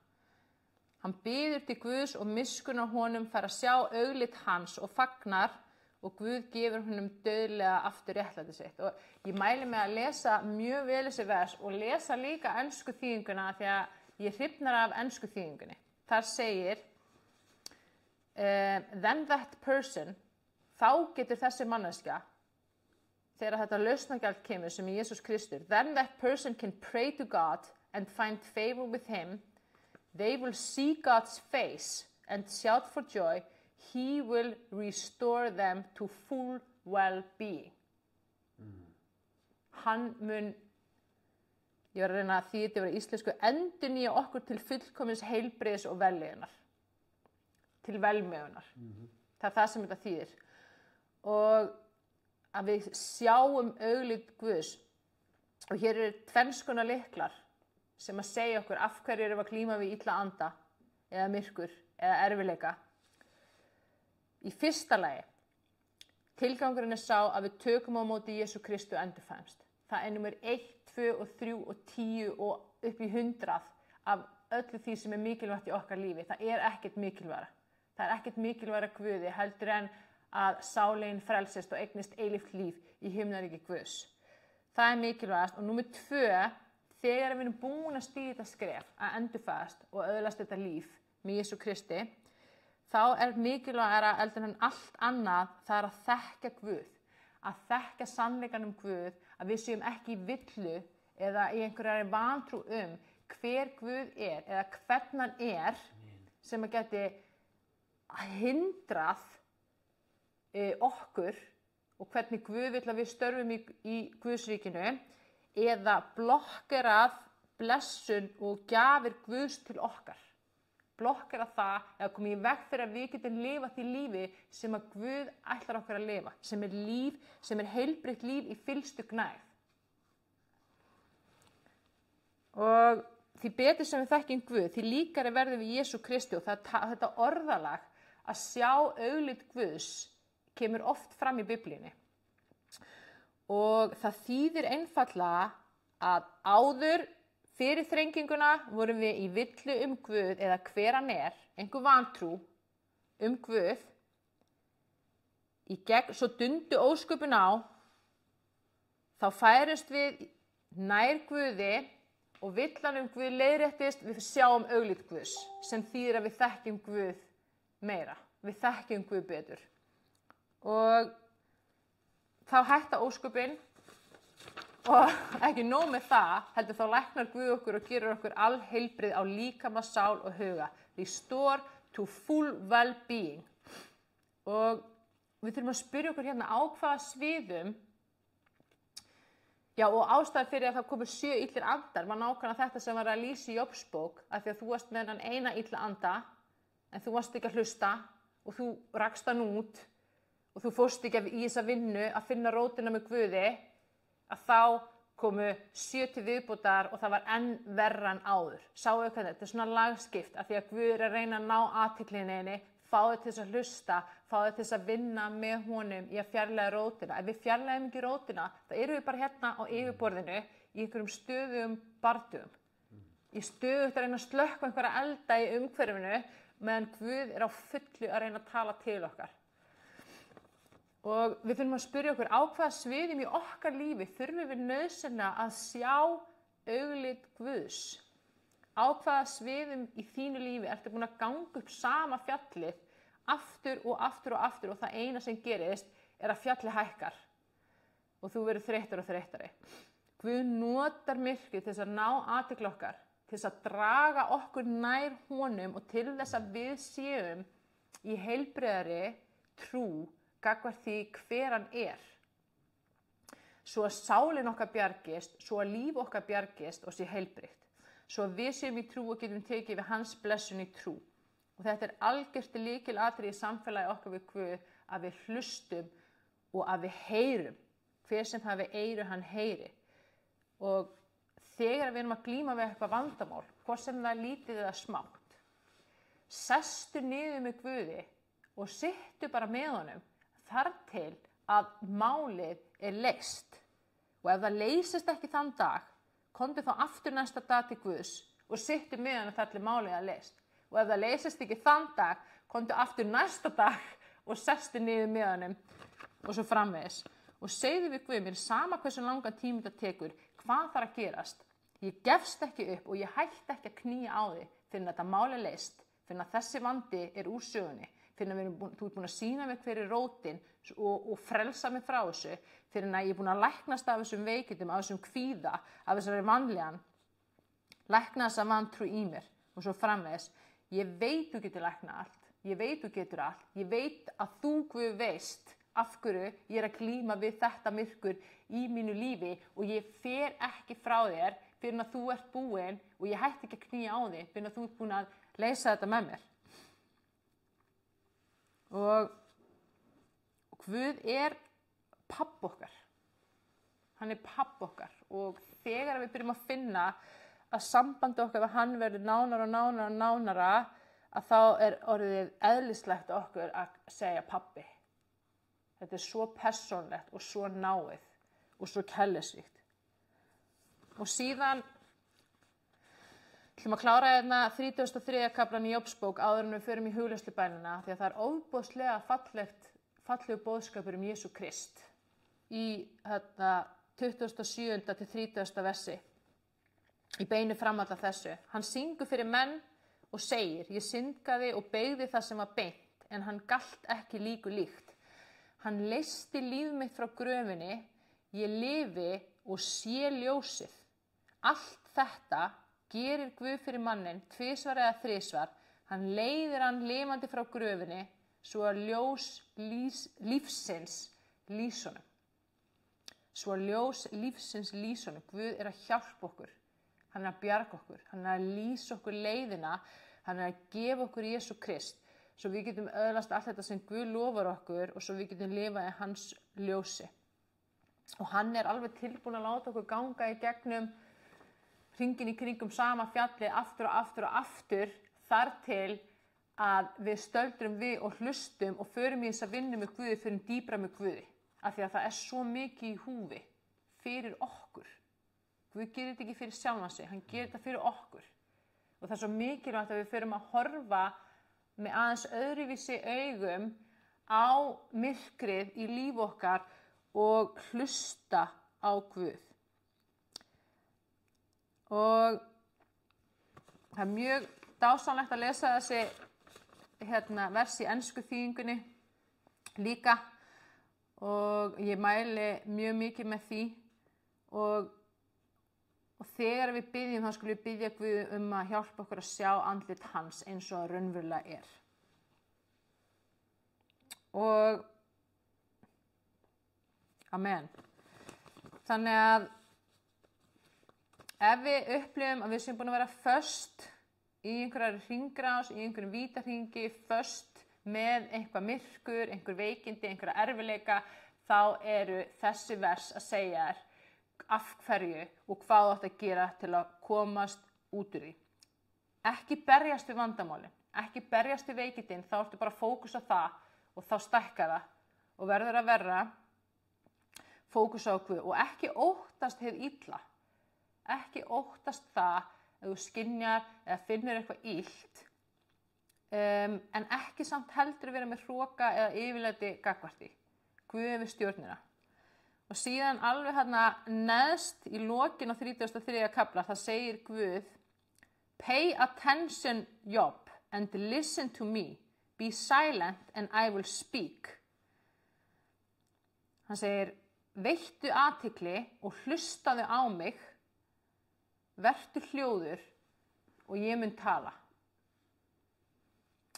Hann biður til Guðs og miskunn á honum fær að sjá augliti hans og fagnar og Guð gefur honum dauðlega aftur réttlæti sitt. Og ég mæli mig að lesa mjög vel þessi vers og lesa líka ensku þýðinguna því að ég hrifnar af ensku þýðingunni. Þar segir, then that person, þá getur þessi manneskja, þegar þetta lausnagjald kemur sem í Jesús Kristur, then that person can pray to God and find favor with him. They will see God's face and shout for joy. He will restore them to full well-being. Hann mun, ég var að reyna að þýða þetta yfir íslensku, endurnýja okkur til fullkomins heilbrigðis og vellíðunar. Til velmegunar. Það er það sem þetta þýðir. Og að við sjáum auglit Guðs. Og hér eru tvenns konar lyklar sem að segja okkur af hverju erum við að glíma við illa anda eða myrkur eða erfiðleika. Í fyrsta lagi, tilgangurinn er sá að við tökum á móti Jesú Kristi og endurfæðumst. Það er númer 1, 2 og 3 og 10 og upp í 100 af öllu því sem er mikilvægt í okkar lífi. Það er ekkert mikilvægara. Það er ekkert mikilvægara Guði heldur en að sálin frelsist og eignist eilíft líf í himnaríki Guðs. Það er mikilvægast. Og númer 2, þegar við erum búin að stíga þetta skref að endurfæðast og öðlast þetta líf með Jesú Kristi, þá er mikilvægara heldur en allt annað, það er að þekkja Guð, að þekkja sannleikann um Guð, að við séum ekki í villu eða í einhverjari vantrú hver Guð er eða hvern hann er sem að geti hindrað okkur og hvernig Guð vill að við störfum í Guðsríkinu eða blokkerað blessun og gjafir Guðs til okkar. blokkera það eða koma í veg fyrir að við getum lifað því lífi sem að Guð ætlar okkur að lifa, sem er líf, sem er heilbrigt líf í fyllstu gnægð. Og því betur sem við þekkjum Guð, því líkari verðum við Jesú Kristi og þetta orðalag að sjá augliti Guðs kemur oft fram í Biblíunni. Og það þýðir einfaldlega að áður fyrir þrenginguna vorum við í villu Guð eða hver hann einhver vantrú Guð, svo dundu ósköpun á, þá færumst við nær Guði og villan Guð leiðréttist, við sjáum augliti Guðs, sem þýðir að við þekkjum Guð meira, við þekkjum Guð betur. Og þá hætta ósköpin og ekki nóg með það, heldur þá læknar Guð okkur og gerir okkur alheilbrigð á líkama, sál og huga. Restore to full well-being. Og við þurfum að spyrja okkur hérna á hvaða sviðum, já og ástæða fyrir að það komur 7 illir andar, var nákvæmlega þetta sem var að lýsa í Jóbsbók, af því að þú varst með hann eina illa anda, en þú varst ekki að hlusta og þú rakst hann út og þú fórst ekki í þessa vinnu að finna rótina með Guði, að þá komu 7 til viðbótar og það var enn verra en áður. Sáu þau hvernig, þetta er svona lagskipt, af því að Guð er að reyna að ná athyglinni henni, fáðu til þess að hlusta, fáðu til þess að vinna með honum í að fjarlæga rótina. Ef við fjarlægum ekki rótina, þá erum við bara hérna á yfirborðinu í einhverjum stöðugum bardugum. Í stöðugt að reyna að slökkva einhverja elda í umhverfinu, meðan Guð er á fullu að reyna að tala til okkar. Og við þurfum að spyrja okkur á hvaða sviðum í okkar lífi þurfum við nauðsynlega að sjá auglit Guðs. Á hvaða sviðum í þínu lífi ertu búin að ganga upp sama fjallið aftur og aftur og aftur og það eina sem gerist er að fjallið hækkar og þú verður þreyttari og þreyttari. Guð notar myrkrið til þess að ná athygli okkar, til þess að draga okkur nær honum og til þess að við séum í heilbrigðari trú gagnvart því hver hann er. Svo að sálin okkar bjargist, svo að líf okkar bjargist og sé heilbrigt. Svo að við séum í trú og getum tekið við hans blessun í trú. Og þetta er algjört lykilatriði í samfélagi okkar við Guð að við hlustum og að við heyrum. Hver sem hafi eyru hann heyri. Og þegar við erum að glíma við eitthvað vandamál, hvort sem það er lítið eða smátt, sestu niður með Guði og sittu bara með honum þar til að málið er leyst. Og ef það leysist ekki þann dag, komdu þá aftur næsta dag til Guðs og sittu með hann þar til málið er leyst. Og ef það leysist ekki þann dag, komdu aftur næsta dag og sestu niður með honum og svo framvegis. Og segðu við Guð, mér sama hversu langan tíma þetta tekur, hvað þarf að gerast. Ég gefst ekki upp og ég hætti ekki að knýja á þig fyrir að þetta mál er leyst, fyrir að þessi vandi er úr sögunni. Fyrir að þú ert búin að sýna mig hver er rótin og frelsa mig frá þessu, fyrir að ég er búin að læknast af þessum veikindum, af þessum kvíða, af þessari vanlíðan, lækna þessa vantrú í mér og svo framvegis. Ég veit þú getur læknað allt, ég veit þú getur allt, ég veit að þú Guð veist af hverju ég er að glíma við þetta myrkur í mínu lífi og ég fer ekki frá þér fyrir að þú ert búin og ég hætti ekki að knýja á þig fyrir að þú ert búin að leysa þetta með mér. Og Guð er pabb okkar. Hann er pabb okkar og þegar við byrjum að finna að sambandi okkar við hann verður nánara og nánara og nánara að þá er orðið eðlislegt okkur að segja pabbi. Þetta er svo persónlegt og svo náið og svo kærleiksríkt. Og síðan ætlum að klára hérna 33. kaflan í Jóbsbók áður en við förum í hugleiðslubænina því að það er ofboðslega fallegu boðskapur Jesú Krist í 27. til 30. versi í beinu framhaldi af þessu. Hann syngur fyrir menn og segir, ég syndgaði og beygði það sem var beint en hann galt ekki líku líkt. Hann leysti líf mitt frá gröfinni, ég lifi og sé ljósið. Allt þetta gerir Guð fyrir mannin, tvisvar eða þrisvar. Hann leiðir hann lifandi frá gröfinni, svo að ljós lífsins lýs honum. Svo að ljós lífsins lýs honum. Guð er að hjálpa okkur. Hann er að bjarga okkur. Hann er að lýsa okkur leiðina Hann að gefa okkur Jesú Krist, svo við getum öðlast allt þetta sem Guð lofar okkur og svo við getum lifað í hans ljósi. Og hann alveg tilbúinn að láta okkur ganga í gegnum hringinn í kringum sama fjallið aftur og aftur og aftur þar til að við stöldrum við og hlustum og förum í þessa vinnu með Guði, förum dýpra með Guði. Af því að það svo mikið í húfi fyrir okkur. Guð gerir þetta ekki fyrir sjálfan sig, hann gerir þetta fyrir okkur. Og það svo mikilvægt að við förum að horfa með aðeins öðruvísi augum á myrkrið í líf okkar og hlusta á Guð. Og það mjög dásamlegt að lesa þessi vers í ensku þýðingunni líka og ég mæli mjög mikið með því og þegar við biðjum þá skulum við biðja Guð að hjálpa okkur að sjá andlit hans eins og það raunverulega og amen. Þannig að ef við upplifum að við séum búin að vera föst í einhverjar hringrás, í einhverjum vítahringi, föst með eitthvað myrkur, einhver veikindi, einhverja erfiðleika, þá eru þessi vers að segja þér af hverju og hvað þú átt að gera til að komast út úr því. Ekki berjast við vandamálin, ekki berjast við veikindin, þá ertu bara að fókusa á það og þá stækkar það og verður að verra, fókusa á Guð og ekki óttast hið illa, ekki óttast það ef þú skynjar eða finnur eitthvað illt, en ekki samt heldur vera með hroka eða yfirlæti gagnvart því. Guð við stjórnina. Og síðan alveg neðst í lokin á 33. kafla, það segir Guð, Pay attention, Job, and listen to me. Be silent and I will speak. Hann segir, veittu athygli og hlustaðu á mig, vertu hljóður og ég mun tala.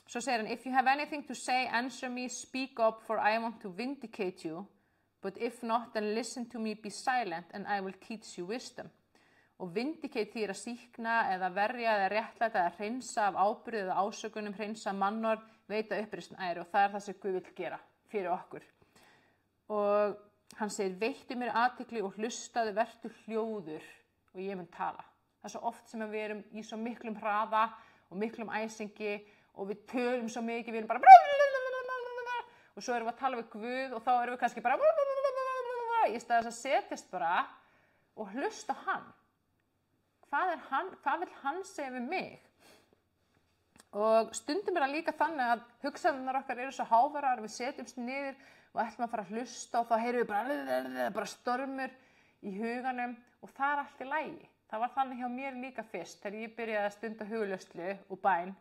Svo segir hann, if you have anything to say, answer me, speak up, for I want to vindicate you. But if not, then listen to me, be silent, and I will teach you wisdom. Og vindicate þýðir að sýkna eða verja eða réttlæta eða hreinsa af ábyrgð eða ásökunum, hreinsa mannorð, veita uppreisn æru og það það sem Guð vill gera fyrir okkur. Og hann segir, veittu mér athygli og hlustaðu, vertu hljóður og ég mun tala. Það svo oft sem við erum í svo miklum hraða og miklum æsingi og við tölum svo mikið, við erum bara og svo erum við að tala við Guð og þá erum við kannski bara í stað þess að setjast bara og hlusta á hann. Hvað vill hann segja við mig? Og stundum það líka þannig að hugsanirnar okkar eru svo háværar, við setjumst niður og ætlum að fara að hlusta og þá heyrum við bara stormur í huganum og það allt í lagi. Það var þannig hjá mér líka fyrst þegar ég byrjaði að stunda huglauslu og bæn,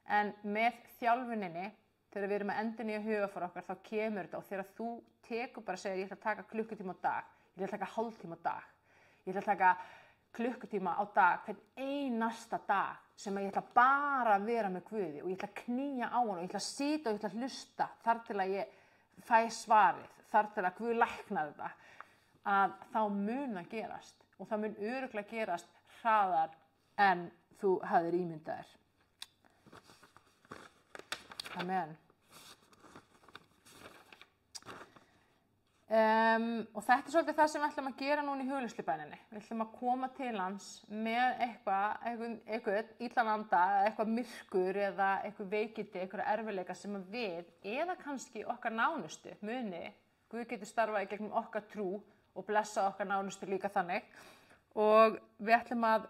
en með þjálfuninni, þegar við erum að endurnýja hugafar okkar, þá kemur þetta og þegar þú tekur bara að segja, ég ætla að taka klukkutíma á dag, ég ætla að taka hálftíma á dag, ég ætla að taka klukkutíma á dag, hvern einasta dag sem ég ætla bara að vera með Guði og ég ætla að knýja á hann og ég ætla að sita og ég ætla að hlusta þar til að ég fæ svarið, þar til að Guð læknar þetta, að þá mun að gerast og það mun örugglega gerast hraðar en þú hafðir ímyndaðir. Amen. Og þetta svolítið það sem við ætlum að gera núna í hugleiðslubæninni. Við ætlum að koma til hans með eitthvað illan anda, eitthvað myrkur eða eitthvað veikindi, eitthvað erfiðleika sem við, eða kannski okkar nánustu muni, Guð getur starfað í gegnum okkar trú og blessa okkar nánustu líka þannig. Og við ætlum að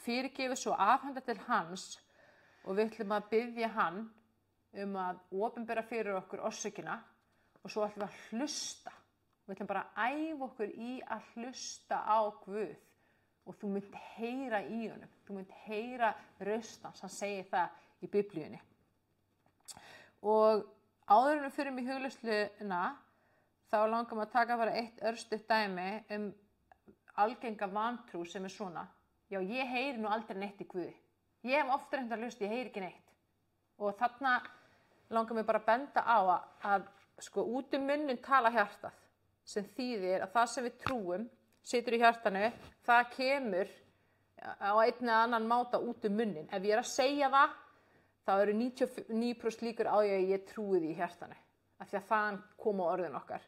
fyrirgefa svo afhenda til hans og við ætlum að biðja hann að opinbera fyrir okkur orsökina og svo ætlum við að hlusta. Við ætlum bara að æfa okkur í að hlusta á Guð og þú munt heyra í honum, þú munt heyra röst hans, hann segir það í Biblíunni. Og áður en við förum í hugleiðsluna, þá langar maður að taka bara eitt örstutt dæmi algenga vantrú sem svona. Já, ég heyri nú aldrei neitt í Guði. Ég hef oft reynt að hlusta, ég heyri ekki neitt. Og þarna langar mér bara að benda á að sko út munnin tala hjartað, sem þýðir að það sem við trúum situr í hjartanu, það kemur á einn eða annan máta út munnin. Ef ég er að segja það, þá eru 99% líkur á því að ég trúi því í hjartanu. Af því að þaðan koma orðin okkar.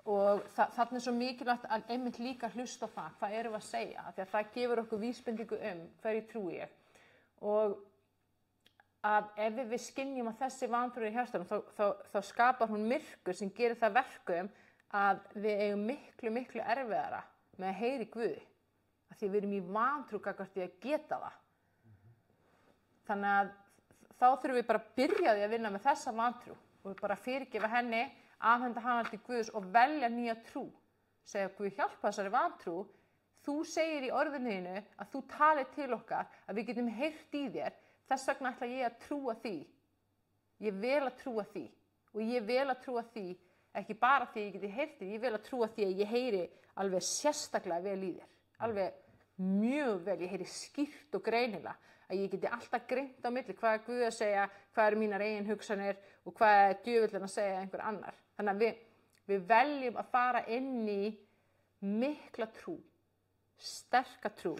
Og þarna svo mikilvægt að einmitt líka hlusta á það, hvað erum við að segja? Af því að það gefur okkur vísbendingu hverju trúi ég. Og að ef við skynjum að þessi vantrú í hjartanum, þá skapar hún myrkur sem gerir það verkum að við eigum miklu erfiðara með að heyra í Guði. Af því við erum í vantrú gagnvart því að geta það. Þannig að þá þurfum við bara að byrja því að vinna með þessa vantrú og bara fyrirgefa henni, afhenda hana til Guðs og velja nýja trú. Segja Guð hjálpa þessari vantrú, þú segir í orðinu þínu að þú talir til okkar, að við getum heyrt í þér, þess vegna ætla ég að trúa því. Ég vel að trúa því og ég vel að trúa því, ekki bara því ég geti heyrt því, ég vel að trúa því að ég heyri alveg sérstaklega vel í þér. Alveg mjög vel, ég heyri skýrt og greinilega. Að ég geti alltaf greint á milli hvað er Guð að segja, hvað eru mínar eigin hugsanir og hvað er djöfullinn að segja einhver annar. Þannig að við veljum að fara inn í mikla trú, sterka trú.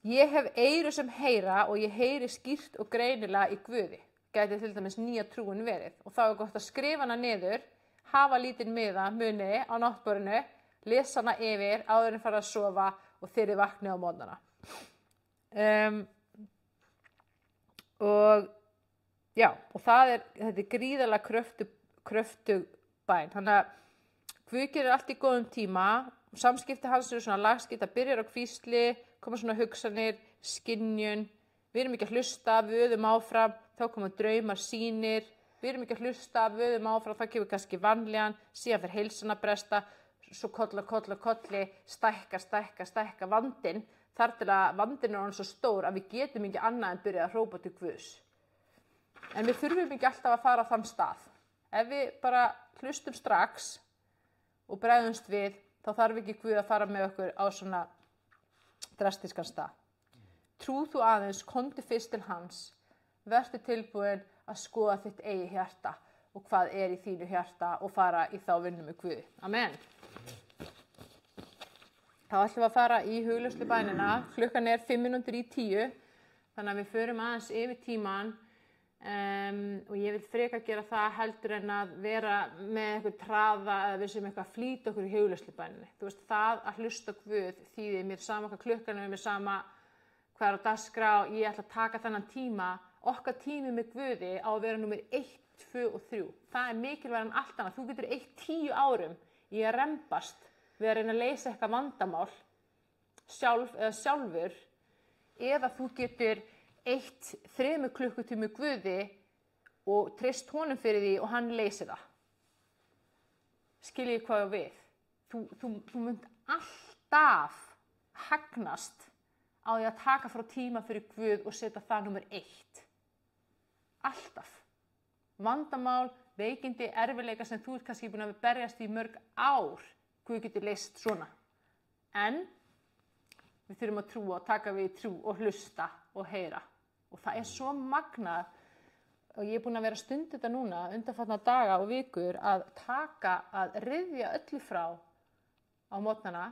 Ég hef eyru sem heyra og ég heyri skýrt og greinilega í Guði. Gæti til dæmis nýja trúin verið. Og þá er gott að skrifa hana niður, hafa lítinn miða muni á náttborðinu, lesa hana yfir áður en fara að sofa og þeirri vakni á morgnana. Og þetta er gríðarlega kröftug bæn. Þannig að Guð gerir allt í góðum tíma, samskipti hans eru svona lagskipt, það byrjar á hvísli, koma svona hugsanir, skynjun, við erum ekki að hlusta, við öðum áfram, þá koma draumar, sýnir, við erum ekki að hlusta, við öðum áfram, þá kemur kannski vanlíðan, síðan fer heilsan að bresta, svo kolli, stækka vandinn, þar til að vandinn er orðinn svo stór að við getum ekki annað en byrjað að hrópa til Guðs. En við þurfum ekki alltaf að fara á þann stað. Ef við bara hlustum strax og bregðumst við, þá þarf ekki Guð að fara með okkur á svona drastiskan stað. Trú þú aðeins, komdu fyrst til hans, vertu tilbúin að skoða þitt eigi hjarta og hvað er í þínu hjarta og fara í þá vinnu með Guði. Amen. Þá ætlum við að fara í hugleiðslubænina. Klukkan er 9:55, þannig að við förum aðeins yfir tíman og ég vil frekar gera það heldur en að vera með eitthvað traða eða við sem eitthvað að flýta okkur í hugleiðslubæninni. Þú veist, það að hlusta Guð þýðir mér sama hvað klukkan er, mér sama hvað er á dagskrá, ég ætla að taka þennan tíma. Okkar tími með Guði á að vera númer 1, 2 og 3. Það er mikilvægt en allt annað. Þú getur 10 árum í að rembast við að reyna að leysa eitthvað vandamál sjálfur, eða þú getur 3 klukkutími Guði og treyst honum fyrir því og hann leysir það. Skiljið hvað ég við? Þú munt alltaf hagnast á því að taka frá tíma fyrir Guð og setja það númer 1. Alltaf. Vandamál, veikindi, erfiðleika sem þú ert kannski búin að berjast í mörg ár, Guð getur leyst svona. En við þurfum að trúa og taka við í trú og hlusta og heyra. Og það er svo magnað, og ég er búin að vera stund þetta núna, undanfarna daga og vikur, að ryðja öllu frá á morgnana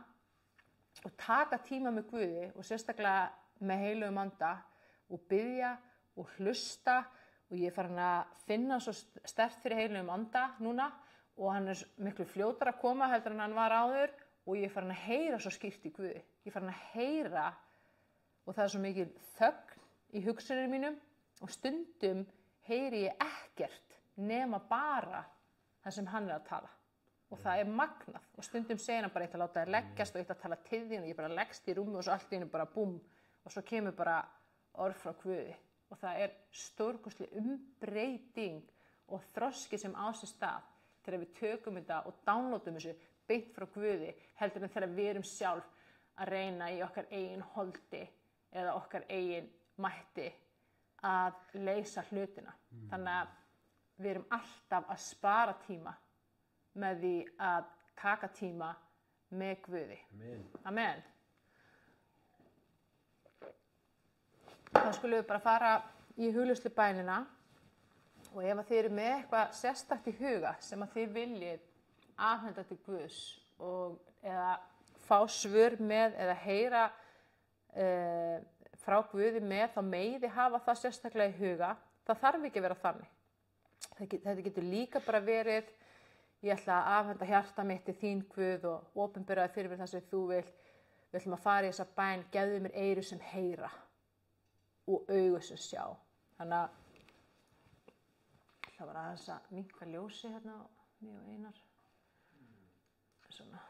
og taka tíma með Guði og sérstaklega með heilugum anda og biðja og hlusta. Og ég er farin að finna svo sterkt fyrir heilugum anda núna og hann er miklu fljótar að koma heldur en hann var áður og ég er farin að heyra svo skýrt í Guði. Ég er farin að heyra og það er svo mikil þögn í hugsunum mínum og stundum heyri ég ekkert nema bara það sem hann er að tala. Og það er magnað og stundum segir hann bara eitt að láta þér leggjast og eitt að tala til þín og ég bara leggst í rúmi og svo allt í einu bara búm og svo kemur bara orð frá Guði. Og það er stórkostleg umbreyting og þroski sem á sér stað þegar við tökum þetta og downloadum þessu beint frá Guði heldur en þegar við erum sjálf að reyna í okkar eigin holdi eða okkar eigin mætti að leysa hlutina. Þannig að við erum alltaf að spara tíma með því að taka tíma með Guði. Amen. Amen. Þá skulum við bara fara í hugleiðslubænina og ef þið eru með eitthvað sérstakt í huga sem að þið viljið afhenda til Guðs eða fá svör með eða heyra frá Guði með, þá megi þið hafa það sérstaklega í huga. Það þarf ekki að vera þannig. Þetta getur líka bara verið, ég ætla að afhenda hjarta mitt til þín Guð og opinberaði fyrir mér það sem þú vilt. Við ætlum að fara í þessa bæn, gefðu mér eyru sem heyra og augu sem sjá. Þannig að það var aðeins að minnka ljósi hérna á mig og Einar. Svona.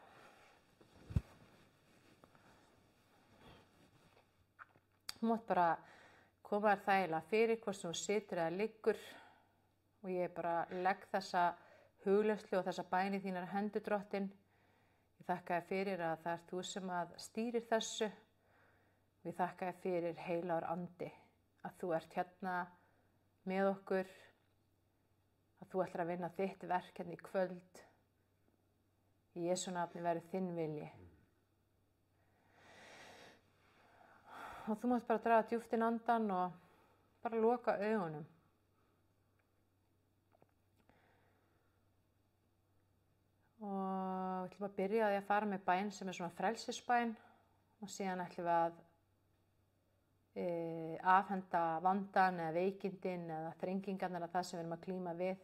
Þú mátt bara koma þér þægilega fyrir hvort sem þú situr eða liggur og ég bara legg þessa hugleiðslu og þessa bæn í þínar hendur Drottinn. Ég þakka þér fyrir að það þú sem að stýrir þessu. Ég þakka þér fyrir heilagur andi að þú ert hérna með okkur, að þú ætlar að vinna þitt verk hérna í kvöld. Í Jesú nafni verði þinn vilji. Og þú mátt bara draga djúpt inn andan og bara loka augunum. Og við ætlum að byrja á því að fara með bæn sem svona frelsisbæn og síðan ætlum við að afhenda vandann eða veikindin eða þrengingarnar eða það sem við erum að glíma við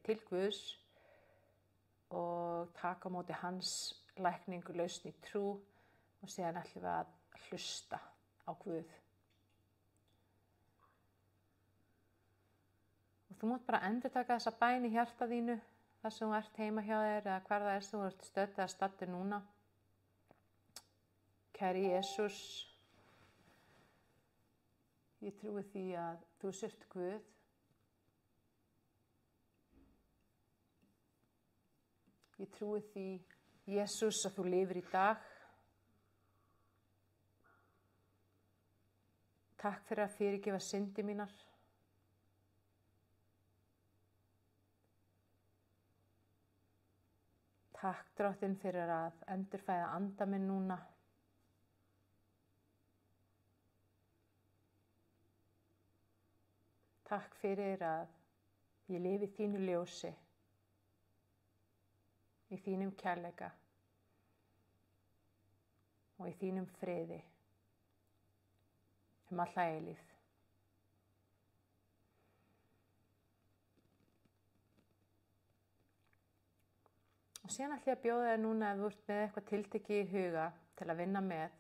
til Guðs og taka á móti hans lækningu lausn í trú og síðan ætlum við að hlusta á Guð. Og þú mátt bara endurtaka þessa bæn í hjarta þínu, þar sem þú ert heima hjá þér eða hvar það sem þú ert stödd eða staddur núna. Kæri Jesús, ég trúi því að þú sért Guð. Ég trúi því, Jesús, að þú lifir í dag. Takk fyrir að fyrirgefa syndi mínar. Takk, Drottinn, fyrir að endurfæða anda minn núna. Takk fyrir að ég lifi í þínu ljósi, í þínum kærleika og í þínum friði alla eilífð. Og síðan ætla ég að bjóða þér núna ef þú ert með eitthvað tiltekið í huga til að vinna með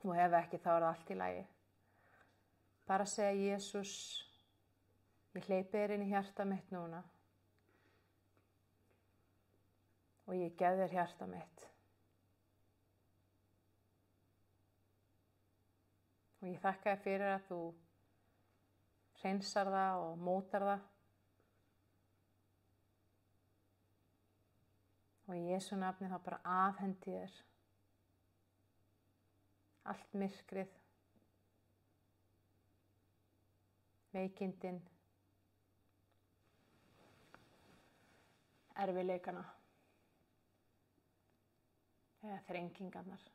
og ef ekki þá það allt í lagi. Bara segja Jesús, ég hleypi þér inn í hjarta mitt núna og ég gef þér hjarta mitt. Og ég þakka þér fyrir að þú hreinsar það og mótar það. Og í Jesú nafni þá bara afhendi þér allt myrkrið, veikindin, erfiðleikana eða þrengingarnar.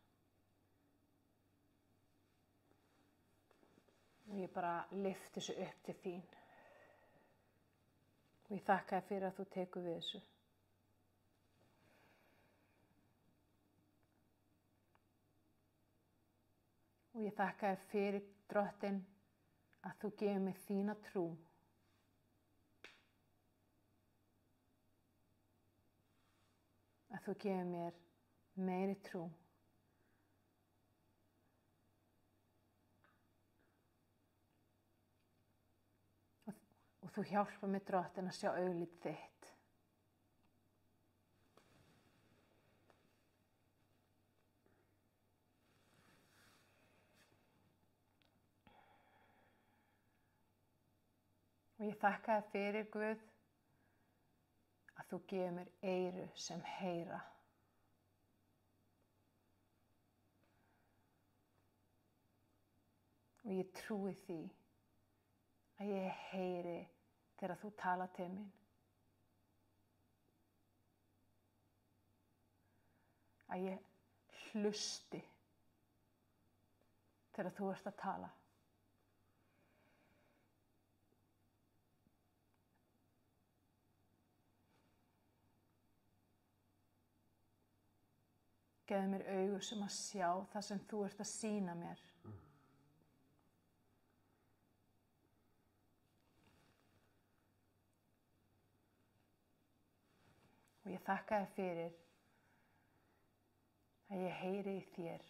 Og ég bara lyfti þessu upp til þín. Og ég þakka þér fyrir að þú tekur við þessu. Og ég þakka þér fyrir, Drottinn, að þú gefur mér þína trú. Að þú gefur mér meiri trú. Og þú hjálpar mér, Drottinn, að sjá augliti þitt. Og ég þakka þér fyrir, Guð, að þú gefur mér eyru sem heyra. Og ég trúi því að ég heyri þegar þú tala til mín. Að ég hlusti þegar þú ert að tala. Gefðu mér augu sem að sjá það sem þú ert að sýna mér. Og ég þakka þér fyrir að ég heyri í þér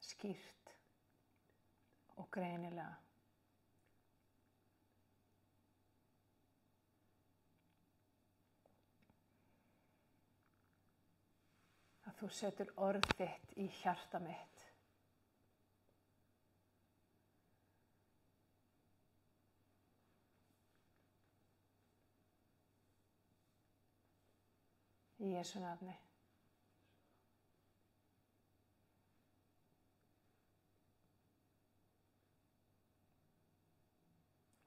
skýrt og greinilega. Að þú setur orð þitt í hjarta mitt. Í Jesú nafni.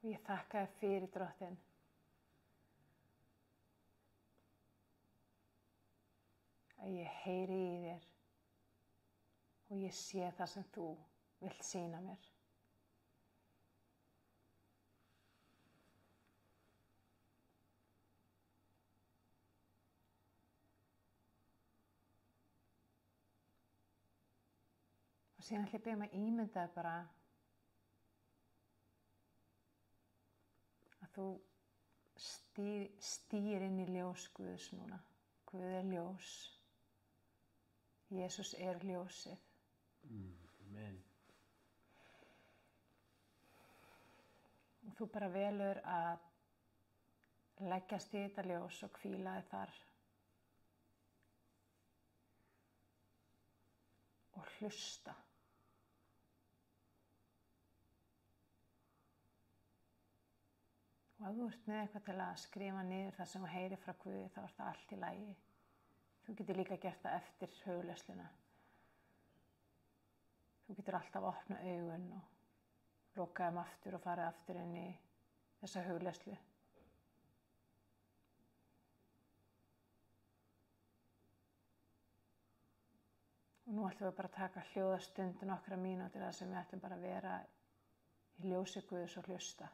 Og ég þakka þér fyrir, Drottinn, að ég heyri í þér og ég sé það sem þú vilt sýna mér. Og síðan ætla ég að biðja að ímynda þér bara að þú stígir inn í ljós Guðs núna. Guð er ljós. Jesús er ljósið. Amen. Og þú bara velur að leggjast í þetta ljós og hvíla þig þar. Og hlusta. Og ef þú ert með eitthvað til að skrifa niður það sem þú heyrir frá Guði, þá er það allt í lagi. Þú getur líka gert það eftir hugleiðsluna. Þú getur alltaf opnað augun og lokað þeim aftur og farið aftur inn í þessa hugleiðslu. Og nú ætlum við bara að taka hljóðastund nokkra mínútur þar sem við ætlum bara að vera í ljósi Guðs og hlusta.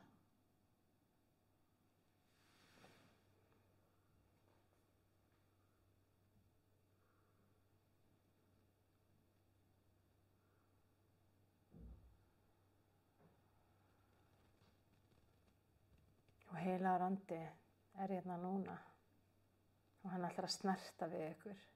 Og heilagur andi er hérna núna og hann ætlar að snerta við ykkur.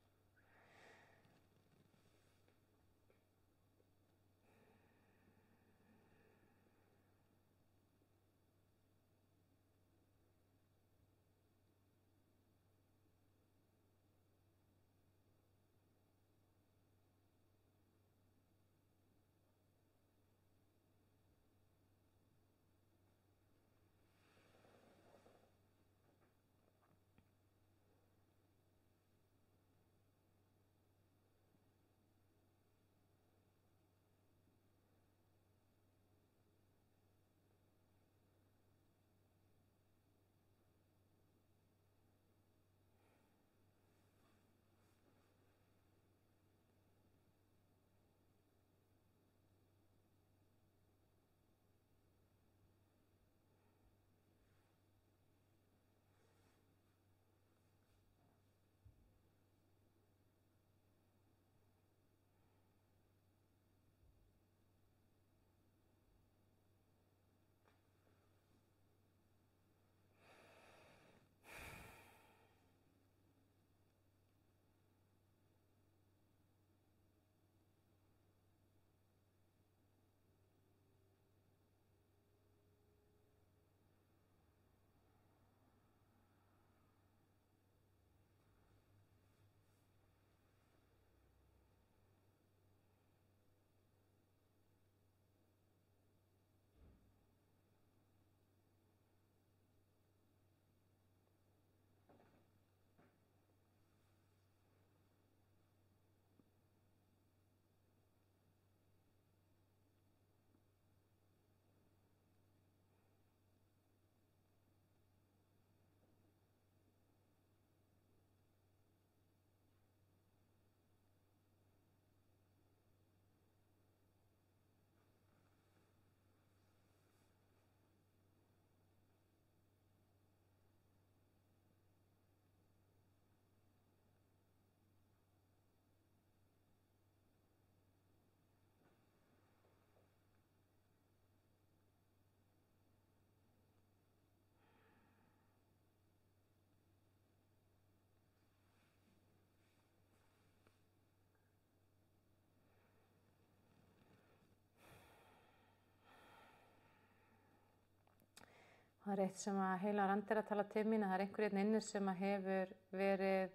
Það eitt sem að heilagur andi að tala til mín, það einhver einn inni sem að hefur verið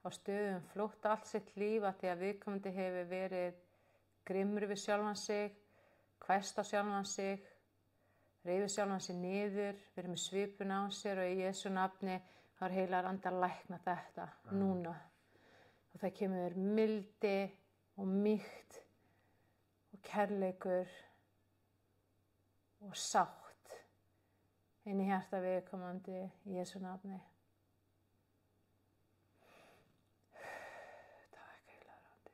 á stöðum flótta allt sitt líf að því að viðkomandi hefur verið grimmur við sjálfan sig, hvæst á sjálfan sig, rifið sjálfan sig niður, verið með svipun á sér og í Jesú nafni þá heilagur andi að lækna þetta núna. Og það kemur mildi og mýkt og kærleikur og sátt inn í hjarta viðkomandi í Jesú nafni. Takk, heilagur andi.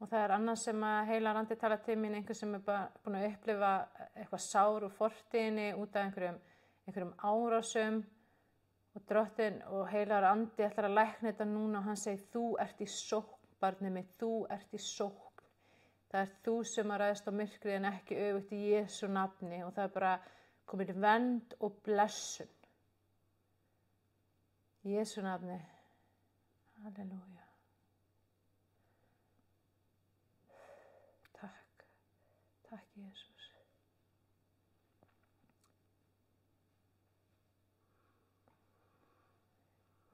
Og það annað sem að heilagur andi tala til mín, einhver sem bara búin að upplifa eitthvað sár úr fortíðinni út af einhverjum árásum og Drottinn og heilagur andi ætlar að lækna þetta núna og hann segir þú ert í sókn, barnið mitt, þú ert í sókn. Það er þú sem að ræðst á myrkrið en ekki öfugt í Jesú nafni og það bara komin vernd og blessun. Í Jesú nafni. Halleluja. Takk, Jesús.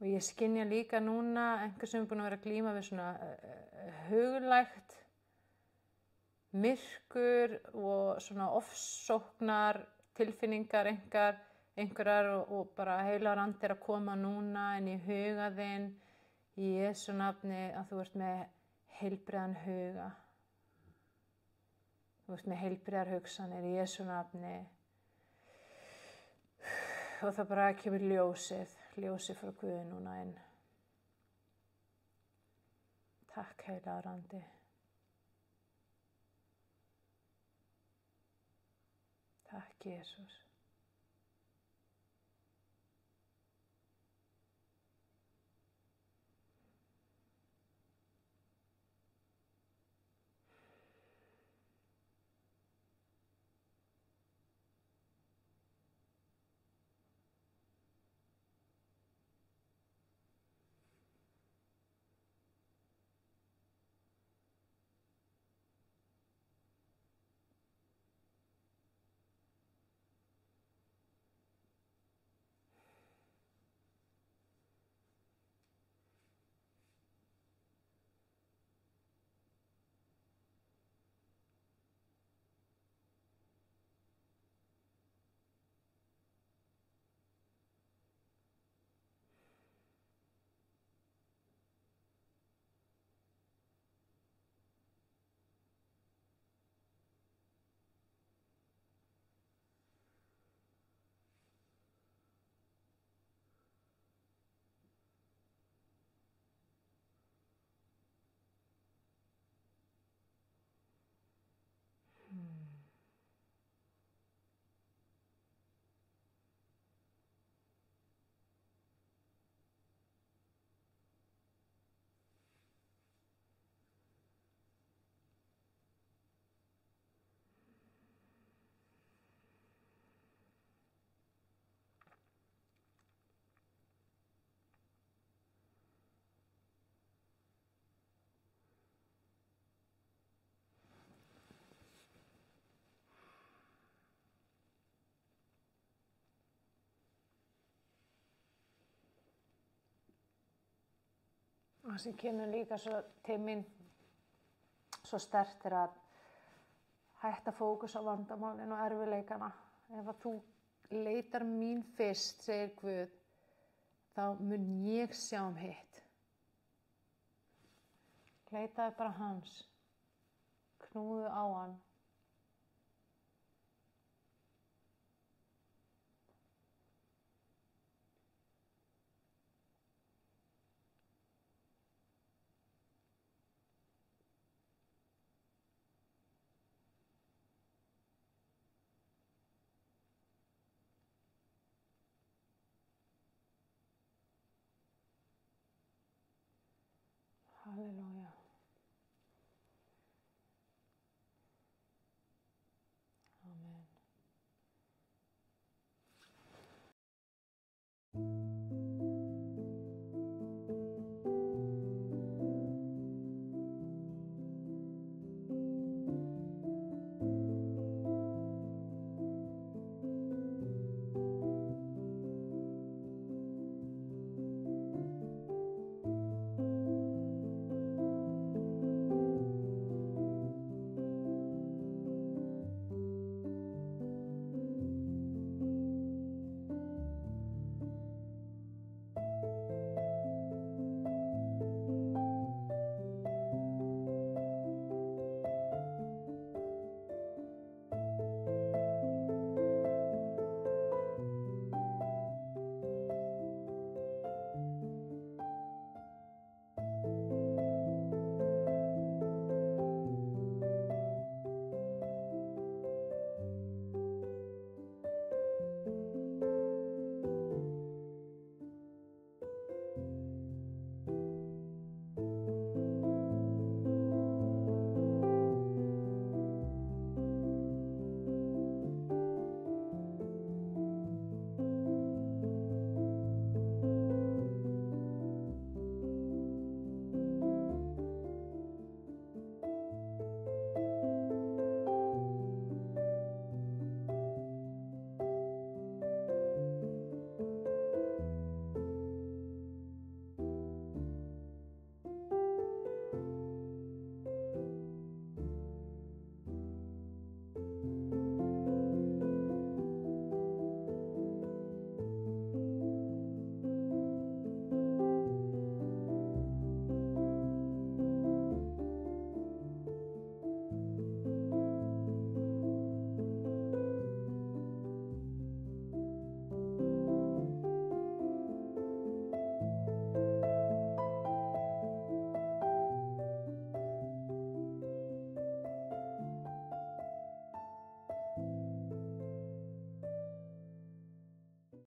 Og ég skynja líka núna einhver sem er búin að vera að glíma við svona huglægt myrkur og svona ofsóknar tilfinningar einhverjar og bara heilagur andi að koma núna inn í huga þinn í Jesú nafni að þú ert með heilbrigðan huga. Þú ert með heilbrigðar hugsanir í Jesú nafni og það bara kemur ljósið frá Guði núna inn. Takk, heilagur andi. Takk, Jesús. Það sem kemur líka svo til mín svo sterkt að hætta fókus á vandamálin og erfiðleikana. Ef að þú leitar mín fyrst, segir Guð, þá mun ég sjá hitt. Leitaðu bara hans, knúðu á hann